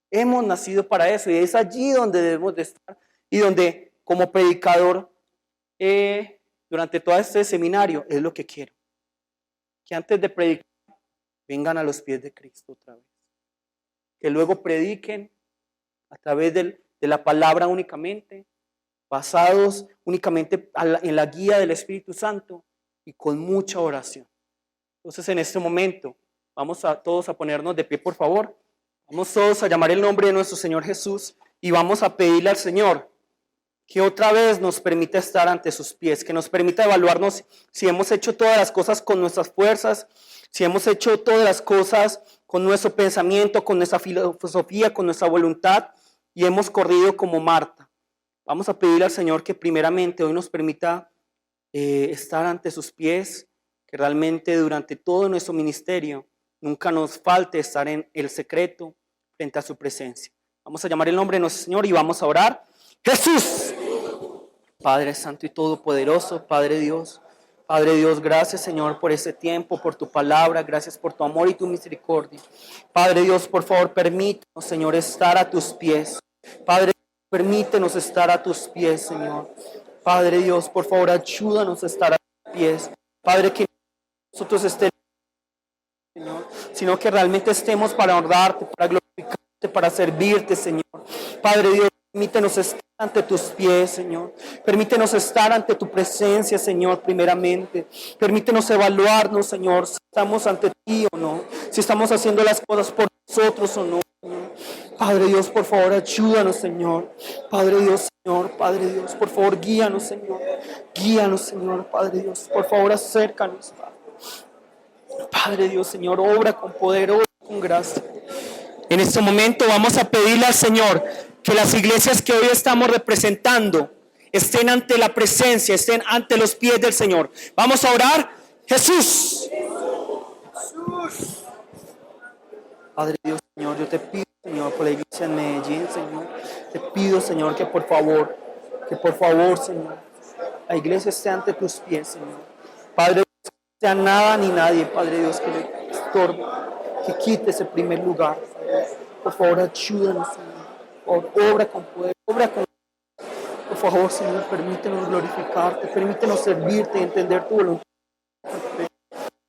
Hemos nacido para eso y es allí donde debemos de estar y donde como predicador durante todo este seminario es lo que quiero. Que antes de predicar vengan a los pies de Cristo otra vez. Que luego prediquen a través de la palabra únicamente, basados únicamente en la guía del Espíritu Santo y con mucha oración. Entonces en este momento vamos a todos a ponernos de pie, por favor. Vamos todos a llamar el nombre de nuestro Señor Jesús y vamos a pedirle al Señor que otra vez nos permita estar ante sus pies, que nos permita evaluarnos si hemos hecho todas las cosas con nuestras fuerzas, si hemos hecho todas las cosas con nuestro pensamiento, con nuestra filosofía, con nuestra voluntad y hemos corrido como Marta. Vamos a pedirle al Señor que primeramente hoy nos permita estar ante sus pies, que realmente durante todo nuestro ministerio nunca nos falte estar en el secreto frente a su presencia. Vamos a llamar el nombre de nuestro Señor y vamos a orar. Jesús, Padre Santo y Todopoderoso, Padre Dios, gracias Señor por este tiempo, por tu palabra, gracias por tu amor y tu misericordia. Padre Dios, por favor, permítanos, Señor, estar a tus pies. Padre, permítenos estar a tus pies, Señor. Padre Dios, por favor, ayúdanos a estar a tus pies. Padre, que nosotros estemos, Señor, sino que realmente estemos para honrarte, para glorificarte, para servirte, Señor. Padre Dios, permítenos estar ante tus pies, Señor. Permítenos estar ante tu presencia, Señor, primeramente. Permítenos evaluarnos, Señor, si estamos ante ti o no, si estamos haciendo las cosas por nosotros o no, Señor. Padre Dios, por favor, ayúdanos, Señor. Padre Dios, Señor, Padre Dios, por favor, guíanos, Señor. Guíanos, Señor, Padre Dios. Por favor, acércanos, Padre. Padre Dios, Señor, obra con poder, obra con gracia. En este momento vamos a pedirle al Señor que las iglesias que hoy estamos representando estén ante la presencia, estén ante los pies del Señor. Vamos a orar. Jesús. Padre Dios, Señor, yo te pido, Señor, por la iglesia en Medellín, Señor. Te pido, Señor, que por favor, Señor, la iglesia esté ante tus pies, Señor. Padre Dios, que no sea nada ni nadie, Padre Dios, que le estorbe, que quite ese primer lugar. Por favor, ayúdanos, Señor. Obra con poder, obra con... Por favor, Señor, permítenos glorificarte, permítenos servirte y entender tu voluntad.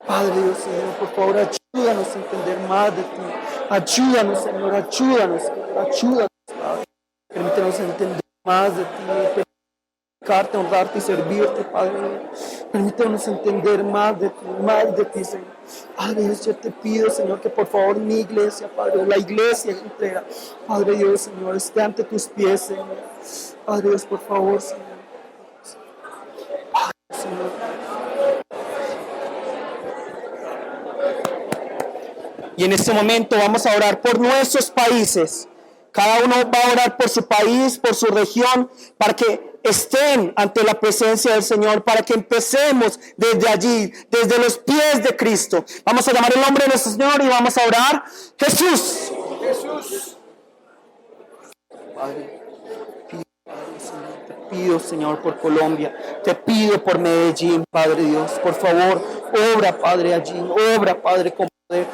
Padre Dios, Señor, por favor, ayúdanos a entender más de ti. Ayúdanos, Señor, ayúdanos, Padre. Permítenos entender más de ti, glorificarte, honrarte y servirte, Padre. Permítenos entender más de ti, Señor. Padre Dios, yo te pido, Señor, que por favor mi iglesia, Padre, la iglesia entera, Padre Dios, Señor, esté ante tus pies, Señor. Padre Dios, por favor, Señor. Padre, Señor. Y en este momento vamos a orar por nuestros países. Cada uno va a orar por su país, por su región, para que estén ante la presencia del Señor, para que empecemos desde allí, desde los pies de Cristo. Vamos a llamar el nombre de nuestro Señor y vamos a orar. Jesús. Jesús. Padre, te pido, Señor, por Colombia. Te pido por Medellín, Padre Dios. Por favor, obra, Padre, allí. Obra, Padre, con poder.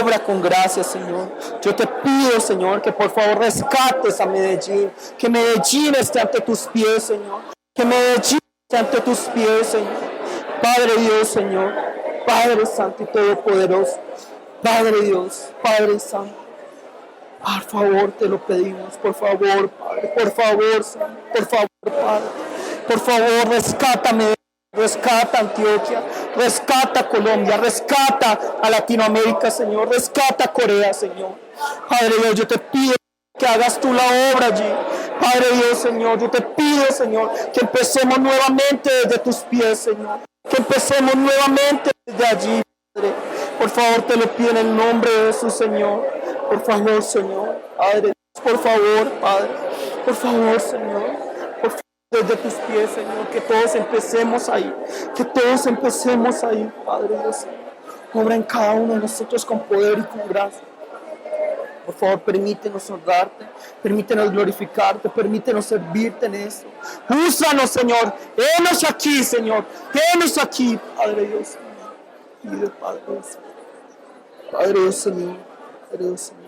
Obra con gracia, Señor. Yo te pido, Señor, que por favor rescates a Medellín. Que Medellín esté ante tus pies, Señor. Que Medellín esté ante tus pies, Señor. Padre Dios, Señor. Padre Santo y Todopoderoso. Padre Dios, Padre Santo. Por favor, te lo pedimos. Por favor, Padre. Por favor, Señor. Por favor, Padre. Por favor, rescátame. Rescata Antioquia, rescata Colombia, rescata a Latinoamérica, Señor, rescata Corea, Señor. Padre Dios, yo te pido que hagas tú la obra allí. Padre Dios, Señor, yo te pido, Señor, que empecemos nuevamente desde tus pies, Señor. Que empecemos nuevamente desde allí, Padre. Por favor, te lo pido en el nombre de Jesús, Señor. Por favor, Señor. Padre, por favor, Padre. Por favor, Señor. Por favor, Desde tus pies, Señor, que todos empecemos ahí, Padre Dios. Obra en cada uno de nosotros con poder y con gracia. Por favor, permítenos honrarte, permítenos glorificarte, permítenos servirte en eso. Úsanos, Señor, henos aquí, Señor, henos aquí, Padre Dios. Pide, Padre Dios. Padre Dios, Señor, Padre Dios, Señor.